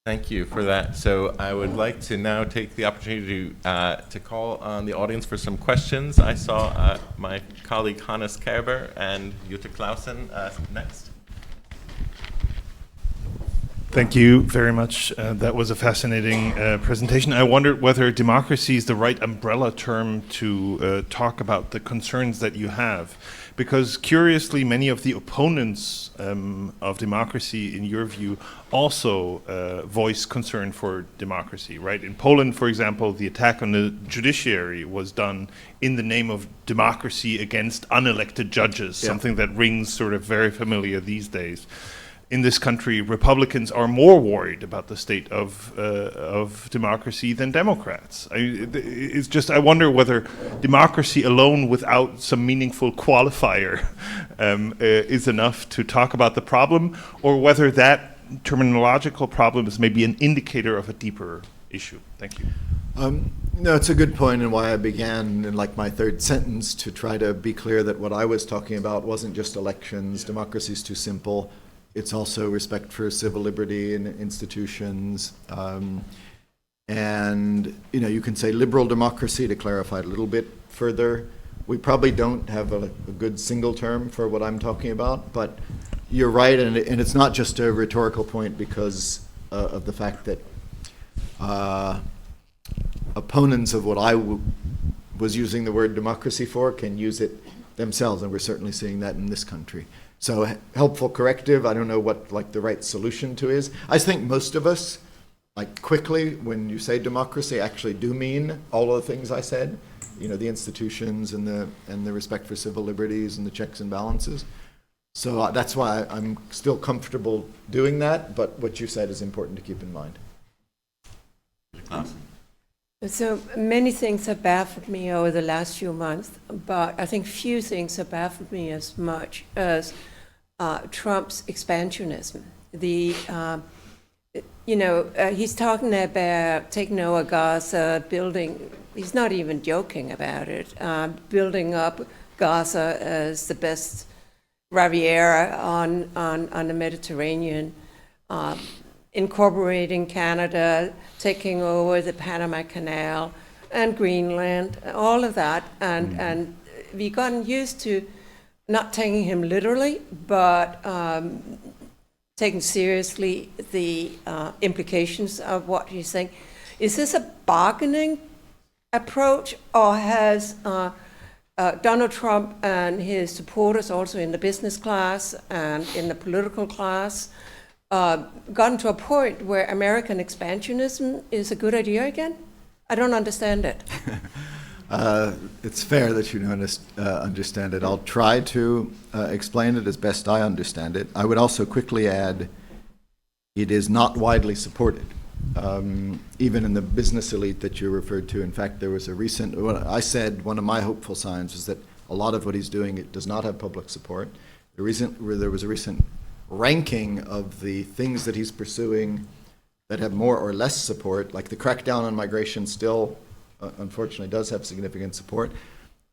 Speaker 1: Thank you for that. So I would like to now take the opportunity to call on the audience for some questions. I saw my colleague Hannes Kerber and Jutta Clausen next.
Speaker 3: Thank you very much. That was a fascinating presentation. I wondered whether democracy is the right umbrella term to talk about the concerns that you have. Because curiously, many of the opponents of democracy, in your view, also voice concern for democracy, right? In Poland, for example, the attack on the judiciary was done in the name of democracy against unelected judges, something that rings sort of very familiar these days. in this country, Republicans are more worried about the state of democracy than Democrats. It's just, I wonder whether democracy alone without some meaningful qualifier is enough to talk about the problem, or whether that terminological problem is maybe an indicator of a deeper issue. Thank you.
Speaker 2: No, it's a good point, and why I began in like my third sentence to try to be clear that what I was talking about wasn't just elections. Democracy is too simple. It's also respect for civil liberty and institutions. And, you know, you can say liberal democracy to clarify it a little bit further. We probably don't have a good single term for what I'm talking about, but you're right, and it's not just a rhetorical point because of the fact that opponents of what I was using the word democracy for can use it themselves, and we're certainly seeing that in this country. So helpful corrective, I don't know what like the right solution to is. I think most of us, like quickly, when you say democracy, actually do mean all of the things I said, you know, the institutions and the respect for civil liberties and the checks and balances. So that's why I'm still comfortable doing that, but what you said is important to keep in mind.
Speaker 4: So many things have baffled me over the last few months, but I think few things have baffled me as much as Trump's expansionism. He's talking about taking over Gaza, building, he's not even joking about it, building up Gaza as the best Riviera on the Mediterranean, incorporating Canada, taking over the Panama Canal and Greenland, all of that. And we've gotten used to not taking him literally, but taking seriously the implications of what he's saying. Is this a bargaining approach, or has Donald Trump and his supporters, also in the business class and in the political class, gotten to a point where American expansionism is a good idea again? I don't understand it.
Speaker 2: It's fair that you don't understand it. I'll try to explain it as best I understand it. I would also quickly add, it is not widely supported, even in the business elite that you referred to. In fact, there was a recent, I said one of my hopeful signs is that a lot of what he's doing, it does not have public support. There was a recent ranking of the things that he's pursuing that have more or less support, like the crackdown on migration still, unfortunately, does have significant support.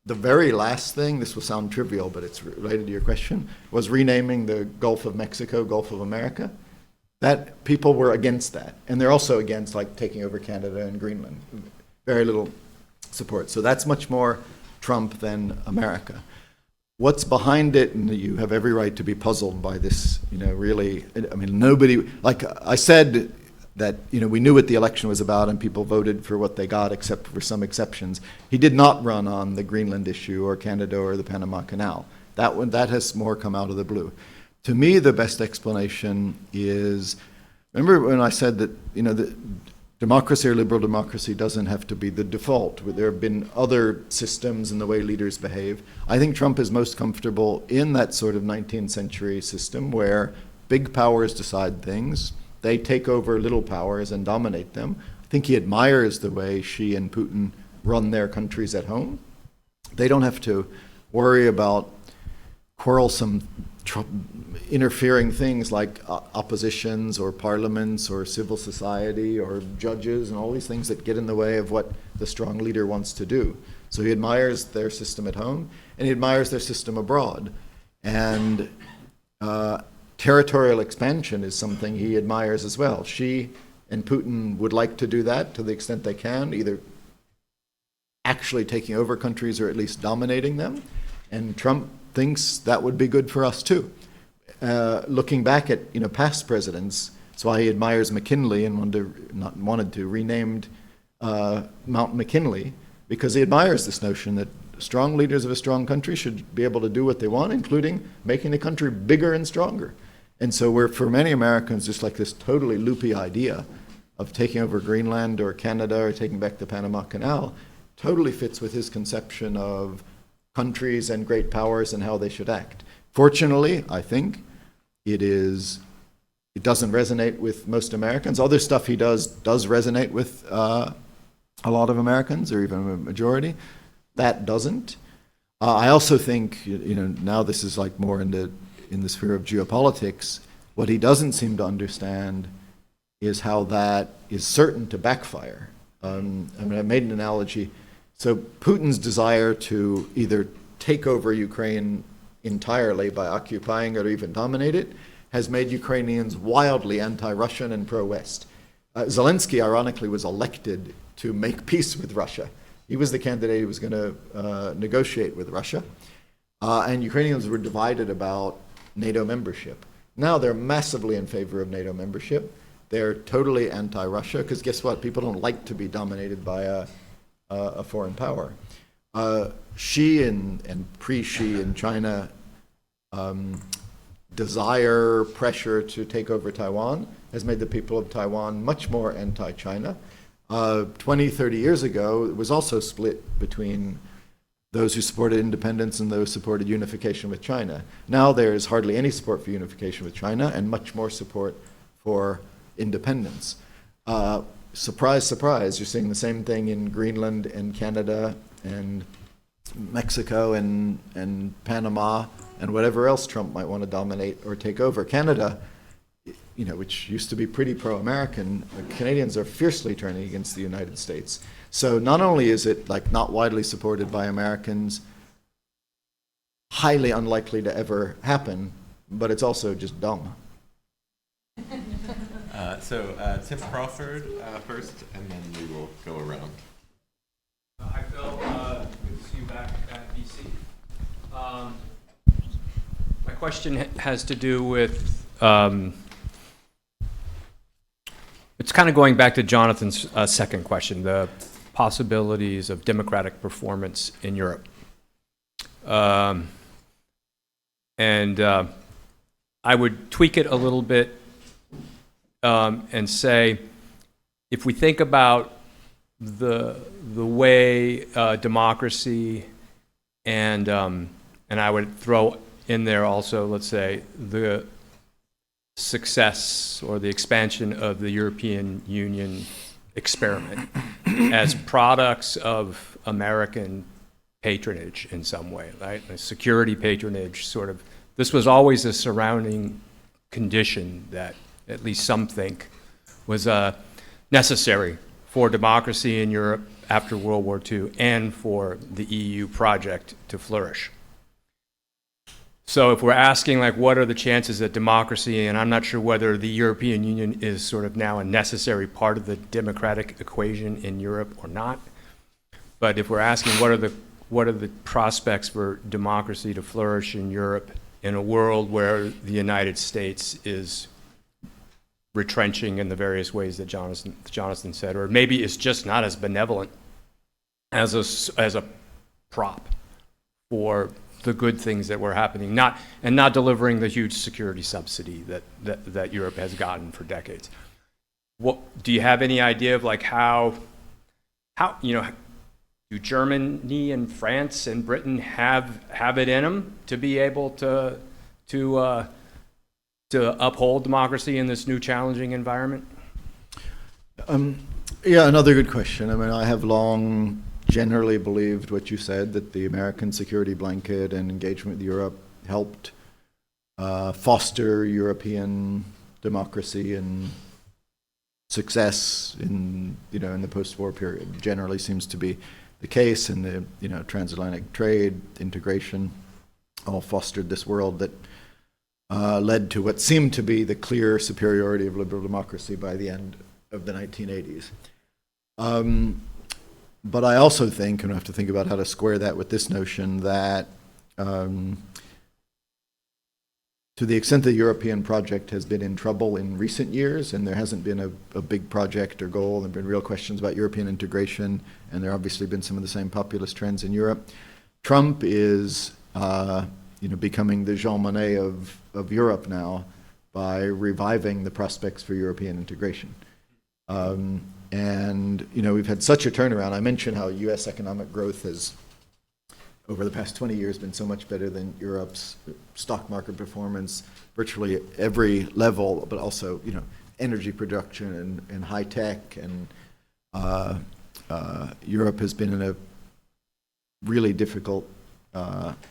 Speaker 2: The very last thing, this will sound trivial, but it's related to your question, was renaming the Gulf of Mexico, Gulf of America. That people were against that. And they're also against like taking over Canada and Greenland. Very little support. So that's much more Trump than America. What's behind it, and you have every right to be puzzled by this, you know, really, I mean, nobody, like I said, that, you know, we knew what the election was about and people voted for what they got, except for some exceptions. He did not run on the Greenland issue or Canada or the Panama Canal. That has more come out of the blue. To me, the best explanation is, remember when I said that, you know, the democracy or liberal democracy doesn't have to be the default. There have been other systems in the way leaders behave. I think Trump is most comfortable in that sort of 19th century system where big powers decide things. They take over little powers and dominate them. I think he admires the way Xi and Putin run their countries at home. They don't have to worry about quarrelsome, interfering things like oppositions or parliaments or civil society or judges and all these things that get in the way of what the strong leader wants to do. So he admires their system at home and he admires their system abroad. And territorial expansion is something he admires as well. Xi and Putin would like to do that to the extent they can, either actually taking over countries or at least dominating them. And Trump thinks that would be good for us too. Looking back at, you know, past presidents, that's why he admires McKinley and wanted to renamed Mount McKinley, because he admires this notion that strong leaders of a strong country should be able to do what they want, including making the country bigger and stronger. And so we're, for many Americans, just like this totally loopy idea of taking over Greenland or Canada or taking back the Panama Canal totally fits with his conception of countries and great powers and how they should act. Fortunately, I think it is it doesn't resonate with most Americans. Other stuff he does resonate with a lot of Americans, or even a majority. That doesn't. I also think, now this is like more in the sphere of geopolitics. What he doesn't seem to understand is how that is certain to backfire. I made an analogy. So Putin's desire to either take over Ukraine entirely by occupying it or even dominate it has made Ukrainians wildly anti-Russian and pro-West. Zelensky, ironically, was elected to make peace with Russia. He was the candidate who was going to negotiate with Russia. And Ukrainians were divided about NATO membership. Now they're massively in favor of NATO membership. They're totally anti-Russia, because guess what? People don't like to be dominated by a foreign power. Xi and pre-Xi in China desire pressure to take over Taiwan has made the people of Taiwan much more anti-China. 20, 30 years ago, it was also split between those who supported independence and those who supported unification with China. Now there's hardly any support for unification with China and much more support for independence. Surprise, surprise, you're seeing the same thing in Greenland and Canada and Mexico and Panama and whatever else Trump might want to dominate or take over. Canada, which used to be pretty pro-American, Canadians are fiercely turning against the United States. So not only is it like not widely supported by Americans, highly unlikely to ever happen, but it's also just dumb.
Speaker 1: Tim Crawford first, and then we will go around.
Speaker 5: Hi, Phil. Good to see you back at BC. My question has to do with, it's kind of going back to Jonathan's second question, the possibilities of democratic performance in Europe. And I would tweak it a little bit and say, if we think about the way democracy and I would throw in there also, let's say, the success or the expansion of the European Union experiment as products of American patronage in some way, right? A security patronage, sort of. This was always a surrounding condition that at least some think was necessary for democracy in Europe after World War II and for the EU project to flourish. So if we're asking, like, what are the chances that democracy, and I'm not sure whether the European Union is sort of now a necessary part of the democratic equation in Europe or not, but if we're asking what are the prospects for democracy to flourish in Europe in a world where the United States is retrenching in the various ways that Jonathan said, or maybe it's just not as benevolent as a prop for the good things that were happening, not delivering the huge security subsidy that Europe has gotten for decades. What do you have any idea of, like, how do Germany and France and Britain have it in them to be able to uphold democracy in this new challenging environment?
Speaker 2: Yeah, another good question. I mean, I have long generally believed what you said, that the American security blanket and engagement with Europe helped foster European democracy and success in the post-war period. Generally seems to be the case, and the transatlantic trade, integration, all fostered this world that led to what seemed to be the clear superiority of liberal democracy by the end of the 1980s. But I also think, and I have to think about how to square that with this notion, that to the extent the European project has been in trouble in recent years, and there hasn't been a big project or goal, there have been real questions about European integration, and there have obviously been some of the same populist trends in Europe. Trump is becoming the Jean Monnet of Europe now by reviving the prospects for European integration. And we've had such a turnaround. I mentioned how U.S. economic growth has over the past 20 years been so much better than Europe's stock market performance, virtually every level, but also, energy production and high tech. And Europe has been in a really difficult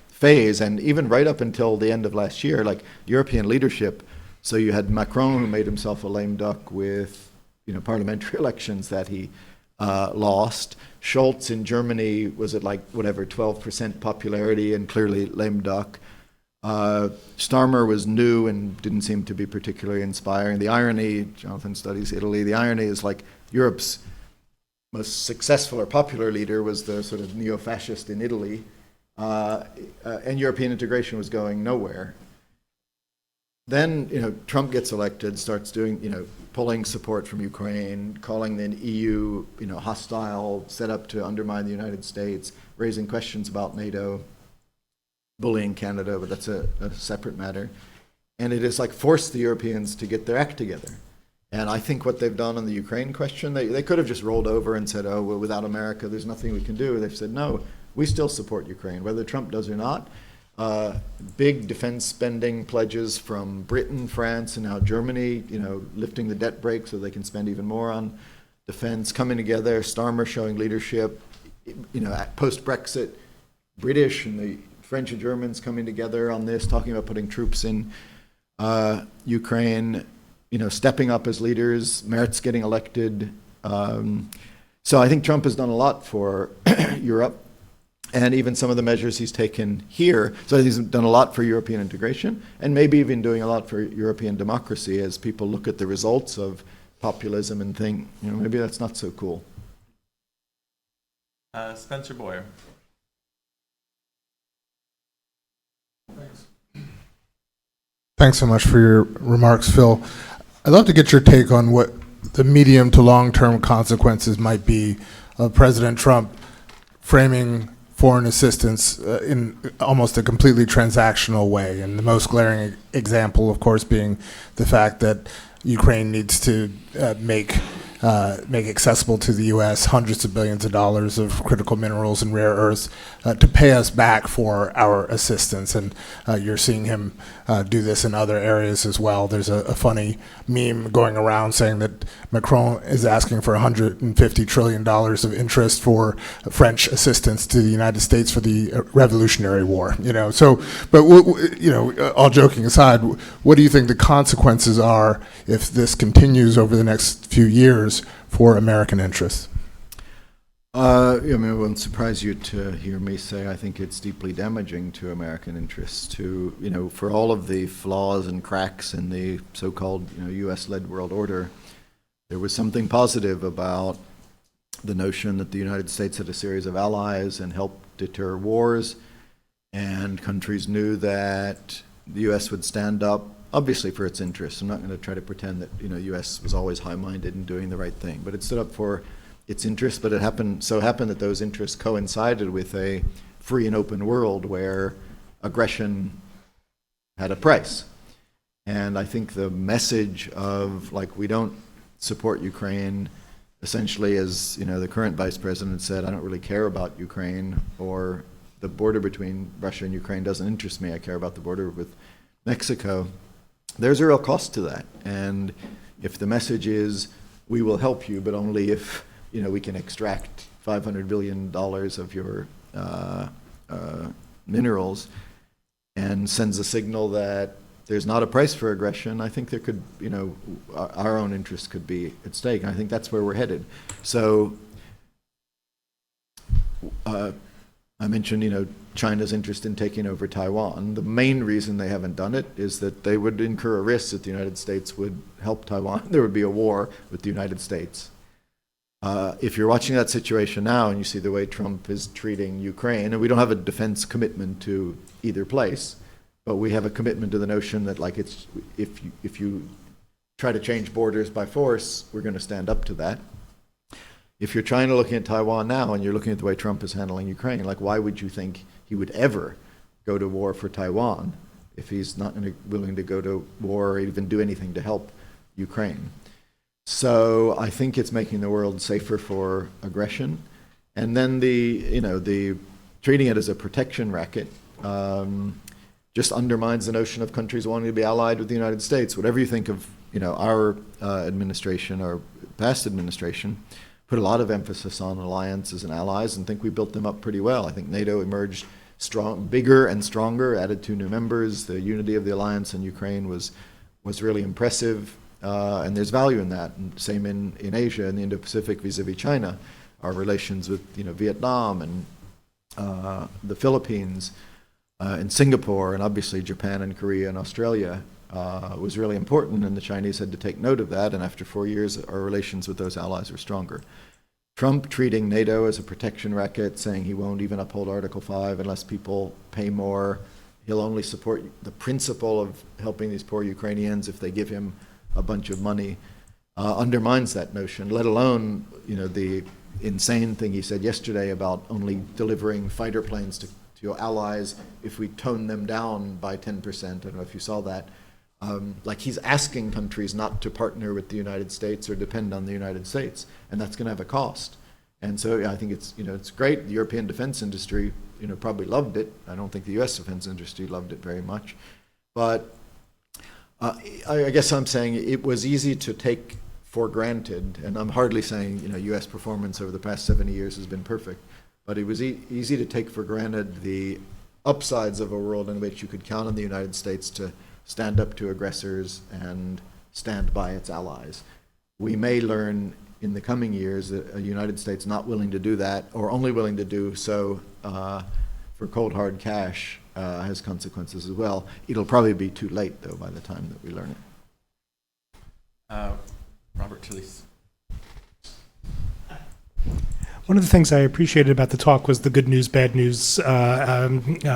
Speaker 2: phase. And even right up until the end of last year, like European leadership, so you had Macron, who made himself a lame duck with, parliamentary elections that he lost. Scholz in Germany was at 12% popularity and clearly lame duck. Starmer was new and didn't seem to be particularly inspiring. The irony, Jonathan studies Italy, the irony is Europe's most successful or popular leader was the sort of neo-fascist in Italy, and European integration was going nowhere. Then, Trump gets elected, starts doing, pulling support from Ukraine, calling the EU, hostile, set up to undermine the United States, raising questions about NATO, bullying Canada, but that's a separate matter. And it has forced the Europeans to get their act together. And I think what they've done on the Ukraine question, they could have just rolled over and said, oh, well, without America, there's nothing we can do. They've said, no, we still support Ukraine, whether Trump does or not. Big defense spending pledges from Britain, France, and now Germany, lifting the debt brake so they can spend even more on defense, coming together, Starmer showing leadership, post-Brexit, British and the French and Germans coming together on this, talking about putting troops in Ukraine, stepping up as leaders, Merz getting elected. So I think Trump has done a lot for Europe. And even some of the measures he's taken here, so he's done a lot for European integration, and maybe even doing a lot for European democracy as people look at the results of populism and think, maybe that's not so cool.
Speaker 1: Spencer Boyer.
Speaker 6: Thanks so much for your remarks, Phil. I'd love to get your take on what the medium to long-term consequences might be of President Trump framing foreign assistance in almost a completely transactional way. And the most glaring example, of course, being the fact that Ukraine needs to make accessible to the U.S. hundreds of billions of dollars of critical minerals and rare earths to pay us back for our assistance. And you're seeing him do this in other areas as well. There's a funny meme going around saying that Macron is asking for $150 trillion of interest for French assistance to the United States for the Revolutionary War. All joking aside, what do you think the consequences are if this continues over the next few years for American interests?
Speaker 2: It won't surprise you to hear me say I think it's deeply damaging to American interests, for all of the flaws and cracks in the so-called U.S.-led world order. There was something positive about the notion that the United States had a series of allies and helped deter wars, and countries knew that the U.S. would stand up, obviously for its interests. I'm not going to try to pretend that the U.S. was always high-minded and doing the right thing, but it stood up for its interests. But it happened that those interests coincided with a free and open world where aggression had a price. And I think the message of we don't support Ukraine, essentially, as the current vice president said, I don't really care about Ukraine, or the border between Russia and Ukraine doesn't interest me. I care about the border with Mexico. There's a real cost to that. And if the message is, we will help you, but only if we can extract $500 billion of your minerals, and sends a signal that there's not a price for aggression, I think there could, our own interests could be at stake. And I think that's where we're headed. So I mentioned, China's interest in taking over Taiwan. The main reason they haven't done it is that they would incur a risk that the United States would help Taiwan. There would be a war with the United States. If you're watching that situation now and you see the way Trump is treating Ukraine, and we don't have a defense commitment to either place, but we have a commitment to the notion that if you try to change borders by force, we're going to stand up to that. If you're China looking at Taiwan now and you're looking at the way Trump is handling Ukraine, why would you think he would ever go to war for Taiwan if he's not willing to go to war or even do anything to help Ukraine? So I think it's making the world safer for aggression. And then the treating it as a protection racket just undermines the notion of countries wanting to be allied with the United States. Whatever you think of, our administration or past administration, put a lot of emphasis on alliances and allies and think we built them up pretty well. I think NATO emerged strong, bigger and stronger, added 2 new members. The unity of the alliance in Ukraine was really impressive, and there's value in that. And same in Asia and the Indo-Pacific vis-a-vis China. Our relations with Vietnam and the Philippines and Singapore, and obviously Japan and Korea and Australia was really important, and the Chinese had to take note of that, and after 4 years, our relations with those allies were stronger. Trump treating NATO as a protection racket, saying he won't even uphold Article 5 unless people pay more. He'll only support the principle of helping these poor Ukrainians if they give him a bunch of money, undermines that notion, let alone, the insane thing he said yesterday about only delivering fighter planes to your allies if we tone them down by 10%. I don't know if you saw that. Like he's asking countries not to partner with the United States or depend on the United States, and that's going to have a cost. And so I think it's great. The European defense industry, probably loved it. I don't think the U.S. defense industry loved it very much. But I guess I'm saying it was easy to take for granted, and I'm hardly saying U.S. performance over the past 70 years has been perfect, but it was easy to take for granted the upsides of a world in which you could count on the United States to stand up to aggressors and stand by its allies. We may learn in the coming years that a United States not willing to do that, or only willing to do so for cold hard cash, has consequences as well. It'll probably be too late, though, by the time that we learn it.
Speaker 1: Robert Talisse.
Speaker 7: One of the things I appreciated about the talk was the good news, bad news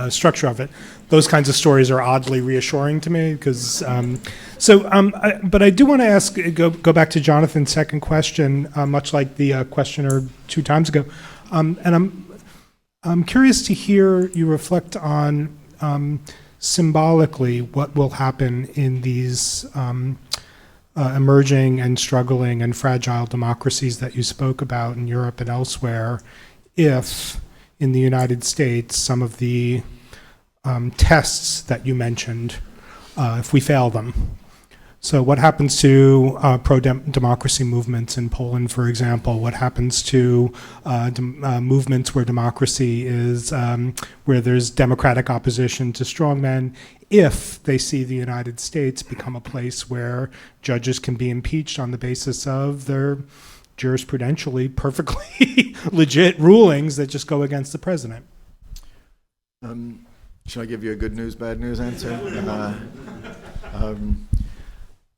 Speaker 7: structure of it. Those kinds of stories are oddly reassuring to me because. But I do want to ask, go back to Jonathan's second question, much like the questioner 2 times ago, and I'm curious to hear you reflect on symbolically what will happen in these. Emerging and struggling and fragile democracies that you spoke about in Europe and elsewhere, if in the United States some of the tests that you mentioned, if we fail them. So what happens to pro-democracy movements in Poland, for example? What happens to movements where democracy is, where there's democratic opposition to strongmen, if they see the United States become a place where judges can be impeached on the basis of their jurisprudentially perfectly legit rulings that just go against the president?
Speaker 2: Should I give you a good news, bad news answer?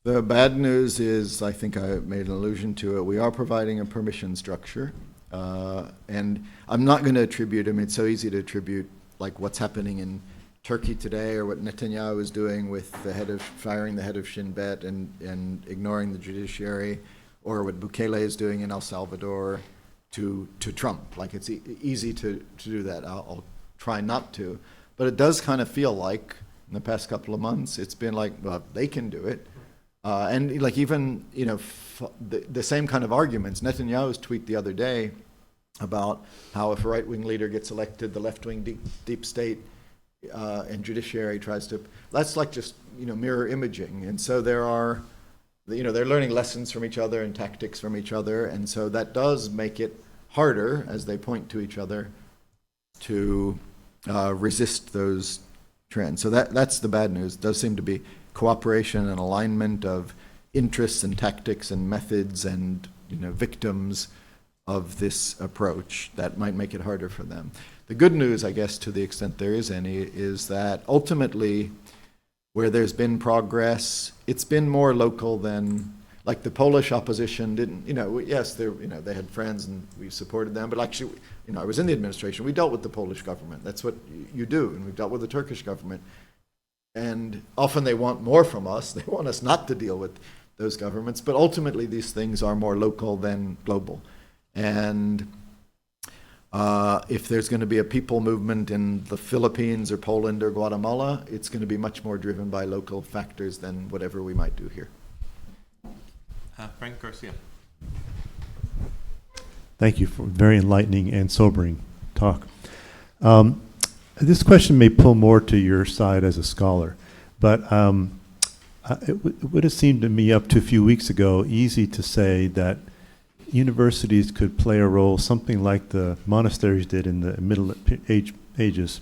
Speaker 2: The bad news is, I think I made an allusion to it, we are providing a permission structure. And I'm not going to attribute, it's so easy to attribute like what's happening in Turkey today or what Netanyahu is doing with firing the head of Shin Bet and ignoring the judiciary, or what Bukele is doing in El Salvador to Trump. Like it's easy to do that. I'll try not to. But it does kind of feel like in the past couple of months, it's been like, well, they can do it. And like even, the same kind of arguments. Netanyahu's tweet the other day about how if a right-wing leader gets elected, the left-wing deep state and judiciary tries to, that's like just, mirror imaging. And so there are, they're learning lessons from each other and tactics from each other. And so that does make it harder, as they point to each other, to resist those trends. So that's the bad news. It does seem to be cooperation and alignment of interests and tactics and methods and victims of this approach that might make it harder for them. The good news, I guess, to the extent there is any, is that ultimately where there's been progress, it's been more local than, like the Polish opposition didn't, yes, they had friends and we supported them, but actually, I was in the administration, we dealt with the Polish government. That's what you do, and we've dealt with the Turkish government. And often they want more from us. They want us not to deal with those governments, but ultimately these things are more local than global. And if there's going to be a people movement in the Philippines or Poland or Guatemala, it's going to be much more driven by local factors than whatever we might do here.
Speaker 1: Frank Garcia.
Speaker 8: Thank you for a very enlightening and sobering talk. This question may pull more to your side as a scholar, but it would have seemed to me up to a few weeks ago easy to say that universities could play a role, something like the monasteries did in the Middle Ages,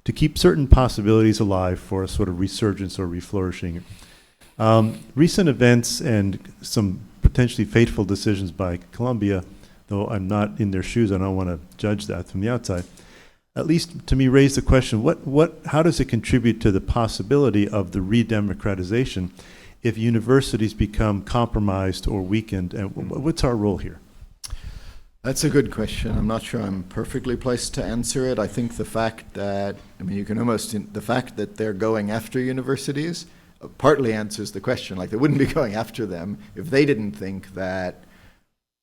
Speaker 8: to keep certain possibilities alive for a sort of resurgence or reflourishing. Recent events and some potentially fateful decisions by Colombia, though I'm not in their shoes, I don't want to judge that from the outside, at least to me raise the question, how does it contribute to the possibility of the re-democratization if universities become compromised or weakened, and what's our role here?
Speaker 2: That's a good question. I'm not sure I'm perfectly placed to answer it. I think the fact that, the fact that they're going after universities partly answers the question. Like, they wouldn't be going after them if they didn't think that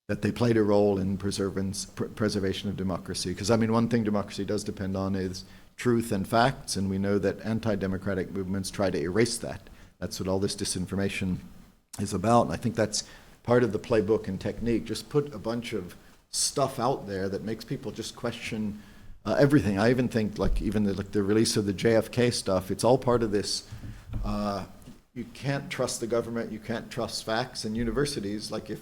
Speaker 2: they played a role in preservation of democracy. Because, one thing democracy does depend on is truth and facts, and we know that anti-democratic movements try to erase that. That's what all this disinformation is about, and I think that's part of the playbook and technique. Just put a bunch of stuff out there that makes people just question everything. I even think, even the release of the JFK stuff, it's all part of this. You can't trust the government, you can't trust facts, and universities, if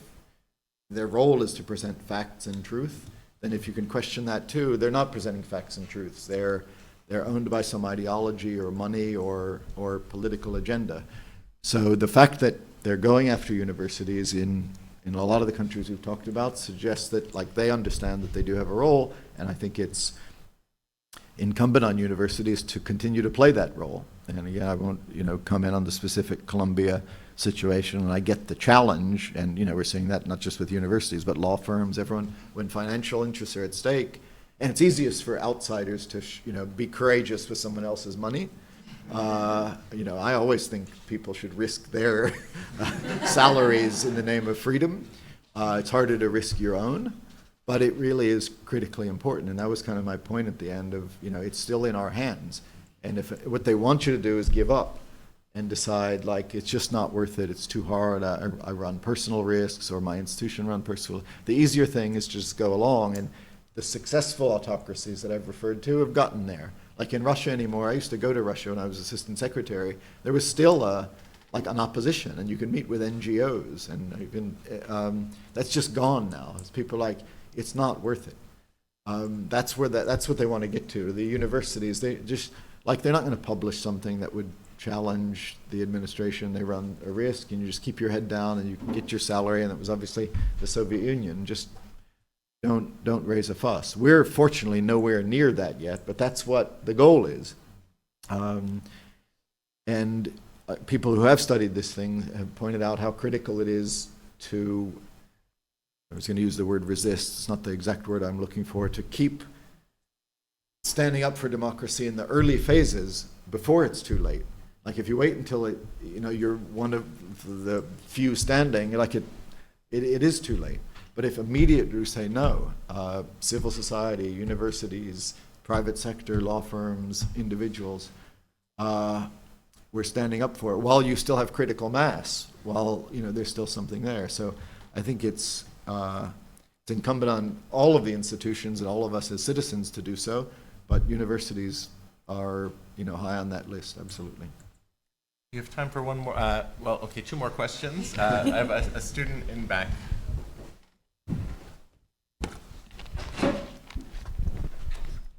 Speaker 2: their role is to present facts and truth, then if you can question that too, they're not presenting facts and truths. They're owned by some ideology or money or political agenda. So the fact that they're going after universities in a lot of the countries we've talked about suggests that they understand that they do have a role, and I think it's incumbent on universities to continue to play that role. And again, I won't comment on the specific Colombia situation, and I get the challenge, and we're seeing that not just with universities but law firms, everyone, when financial interests are at stake. And it's easiest for outsiders to be courageous with someone else's money. I always think people should risk their salaries in the name of freedom. It's harder to risk your own, but it really is critically important. And that was kind of my point at the end of, it's still in our hands. And if what they want you to do is give up and decide, it's just not worth it, it's too hard, I run personal risks, or my institution run personal, the easier thing is just go along. And the successful autocracies that I've referred to have gotten there. Like in Russia anymore, I used to go to Russia when I was assistant secretary. There was still an opposition, and you can meet with NGOs, and that's just gone now. It's people it's not worth it. That's what they want to get to. The universities, they just they're not going to publish something that would challenge the administration. They run a risk, and you just keep your head down, and you can get your salary. And it was obviously the Soviet Union. Just don't raise a fuss. We're fortunately nowhere near that yet, but that's what the goal is. And people who have studied this thing have pointed out how critical it is to, I was going to use the word resist, it's not the exact word I'm looking for, to keep standing up for democracy in the early phases before it's too late. If you wait until you're one of the few standing, it is too late. But if immediately you say no, civil society, universities, private sector, law firms, individuals, we're standing up for it while you still have critical mass, while there's still something there. So I think it's incumbent on all of the institutions and all of us as citizens to do so, but universities are high on that list, absolutely.
Speaker 1: You have time for one more, two more questions. I have a student in back.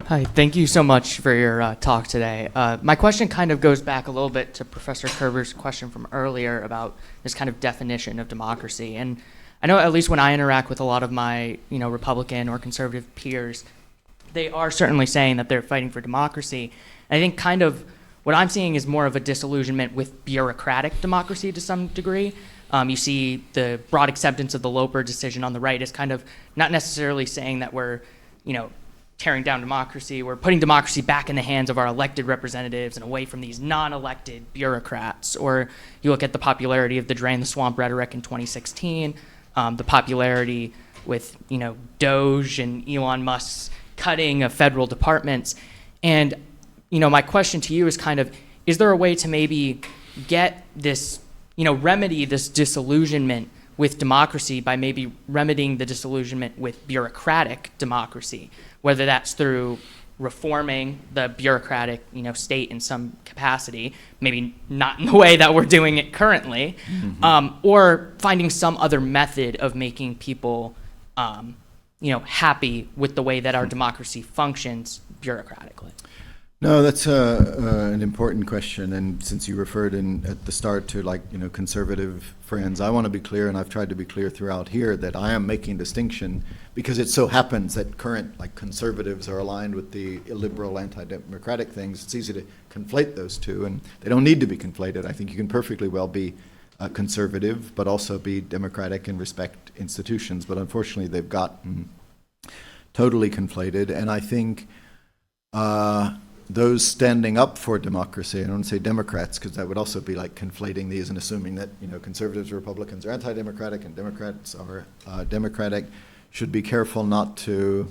Speaker 9: Hi, thank you so much for your talk today. My question kind of goes back a little bit to Professor Kerber's question from earlier about this kind of definition of democracy. And I know at least when I interact with a lot of my, Republican or conservative peers, they are certainly saying that they're fighting for democracy. And I think kind of what I'm seeing is more of a disillusionment with bureaucratic democracy to some degree. You see the broad acceptance of the Loper decision on the right is kind of not necessarily saying that we're, tearing down democracy. We're putting democracy back in the hands of our elected representatives and away from these non-elected bureaucrats. Or you look at the popularity of the drain the swamp rhetoric in 2016, the popularity with Doge and Elon Musk's cutting of federal departments. And my question to you is kind of, is there a way to maybe get this, remedy this disillusionment with democracy by maybe remedying the disillusionment with bureaucratic democracy, whether that's through, reforming the bureaucratic, state in some capacity, maybe not in the way that we're doing it currently, or finding some other method of making people, happy with the way that our democracy functions bureaucratically?
Speaker 2: No, that's an important question, and since you referred at the start to conservative friends, I want to be clear, and I've tried to be clear throughout here, that I am making distinction because it so happens that current conservatives are aligned with the illiberal, anti-democratic things. It's easy to conflate those two, and they don't need to be conflated. I think you can perfectly well be conservative, but also be democratic and respect institutions. But unfortunately, they've gotten totally conflated, and I think those standing up for democracy, I don't say Democrats, because that would also be like conflating these and assuming that conservatives or Republicans are anti-democratic and Democrats are democratic, should be careful not to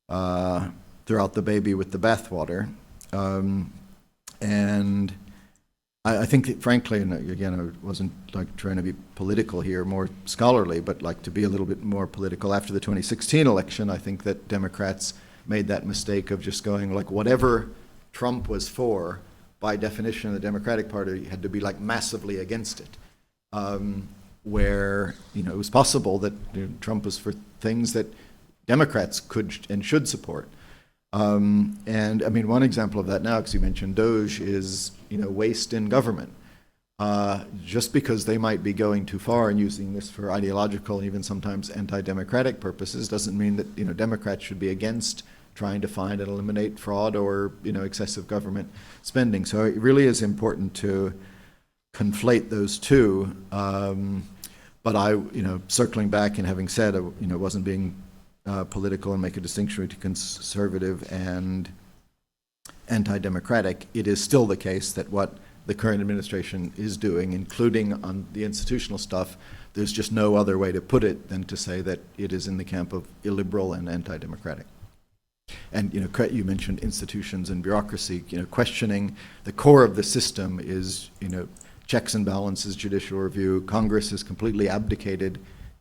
Speaker 2: throw out the baby with the bathwater. And I think that, frankly, and again, I wasn't trying to be political here, more scholarly, but to be a little bit more political. After the 2016 election, I think that Democrats made that mistake of just going whatever Trump was for, by definition, the Democratic Party had to be massively against it. Where it was possible that Trump was for things that Democrats could and should support. And I mean, one example of that now, because you mentioned Doge, is waste in government. Just because they might be going too far and using this for ideological and even sometimes anti-democratic purposes doesn't mean that Democrats should be against trying to find and eliminate fraud or excessive government spending. So it really is important to conflate those two. But I, circling back and having said, wasn't being political and make a distinction between conservative and anti-democratic. It is still the case that what the current administration is doing, including on the institutional stuff, there's just no other way to put it than to say that it is in the camp of illiberal and anti-democratic. And you mentioned institutions and bureaucracy. Questioning the core of the system is checks and balances, judicial review. Congress has completely abdicated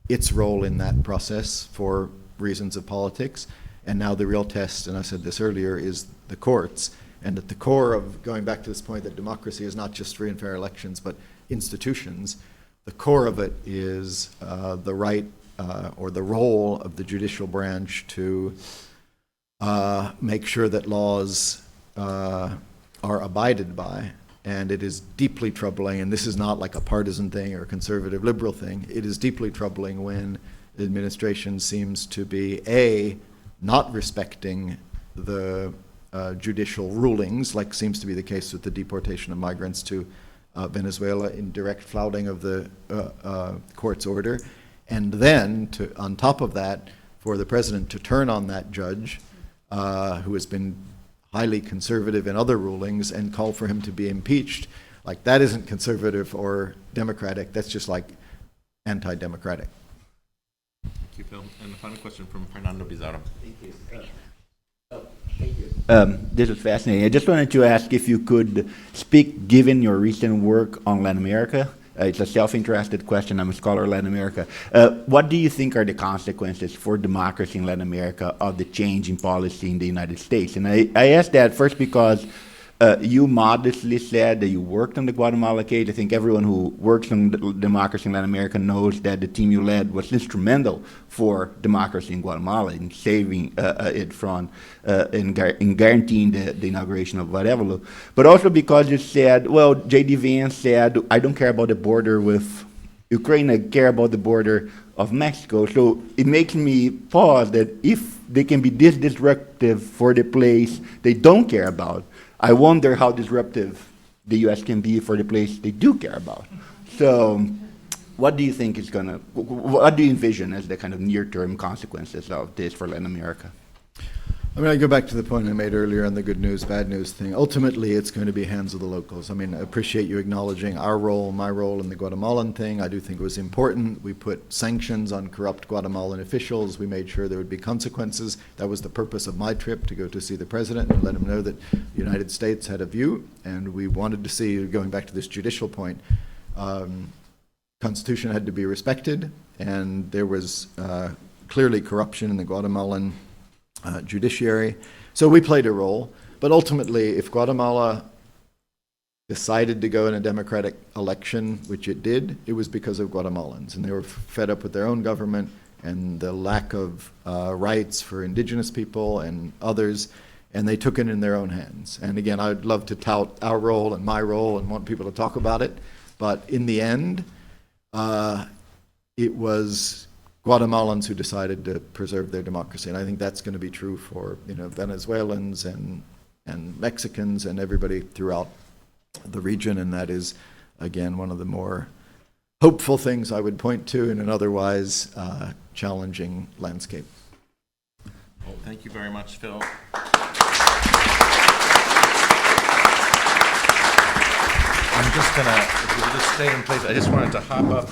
Speaker 2: its role in that process for reasons of politics. And now the real test, and I said this earlier, is the courts. And at the core of going back to this point that democracy is not just free and fair elections, but institutions, the core of it is the right or the role of the judicial branch to make sure that laws are abided by. And it is deeply troubling, and this is not like a partisan thing or a conservative liberal thing, it is deeply troubling when the administration seems to be, not respecting the judicial rulings, like seems to be the case with the deportation of migrants to Venezuela in direct flouting of the court's order, and then, on top of that, for the president to turn on that judge, who has been highly conservative in other rulings, and call for him to be impeached. That isn't conservative or democratic, that's just anti-democratic.
Speaker 1: Thank you, Phil. And the final question from Fernando Bizarro.
Speaker 10: Thank you. Thank you. This is fascinating. I just wanted to ask if you could speak, given your recent work on Latin America. It's a self-interested question. I'm a scholar of Latin America. What do you think are the consequences for democracy in Latin America of the change in policy in the United States? And I ask that first because you modestly said that you worked on the Guatemala case. I think everyone who works on democracy in Latin America knows that the team you led was instrumental for democracy in Guatemala, in saving it from, in guaranteeing the inauguration of Arevalo. But also because you said, well, J.D. Vance said, I don't care about the border with Ukraine, I care about the border of Mexico. So it makes me pause that if they can be this disruptive for the place they don't care about, I wonder how disruptive the U.S. can be for the place they do care about. So what do you think is what do you envision as the kind of near-term consequences of this for Latin America?
Speaker 2: I mean, I go back to the point I made earlier on the good news, bad news thing. Ultimately, it's going to be hands of the locals. I mean, I appreciate you acknowledging our role, my role in the Guatemalan thing. I do think it was important. We put sanctions on corrupt Guatemalan officials. We made sure there would be consequences. That was the purpose of my trip, to go to see the president and let him know that the United States had a view, and we wanted to see, going back to this judicial point, Constitution had to be respected, and there was clearly corruption in the Guatemalan judiciary. So we played a role. But ultimately, if Guatemala decided to go in a democratic election, which it did, it was because of Guatemalans. And they were fed up with their own government and the lack of rights for indigenous people and others, and they took it in their own hands. And again, I'd love to tout our role and my role and want people to talk about it, but in the end, it was Guatemalans who decided to preserve their democracy, and I think that's going to be true for Venezuelans and Mexicans and everybody throughout the region, and that is, again, one of the more hopeful things I would point to in an otherwise challenging landscape.
Speaker 1: Well, thank you very much, Phil. I'm just gonna, if you just stay in place, I just wanted to hop up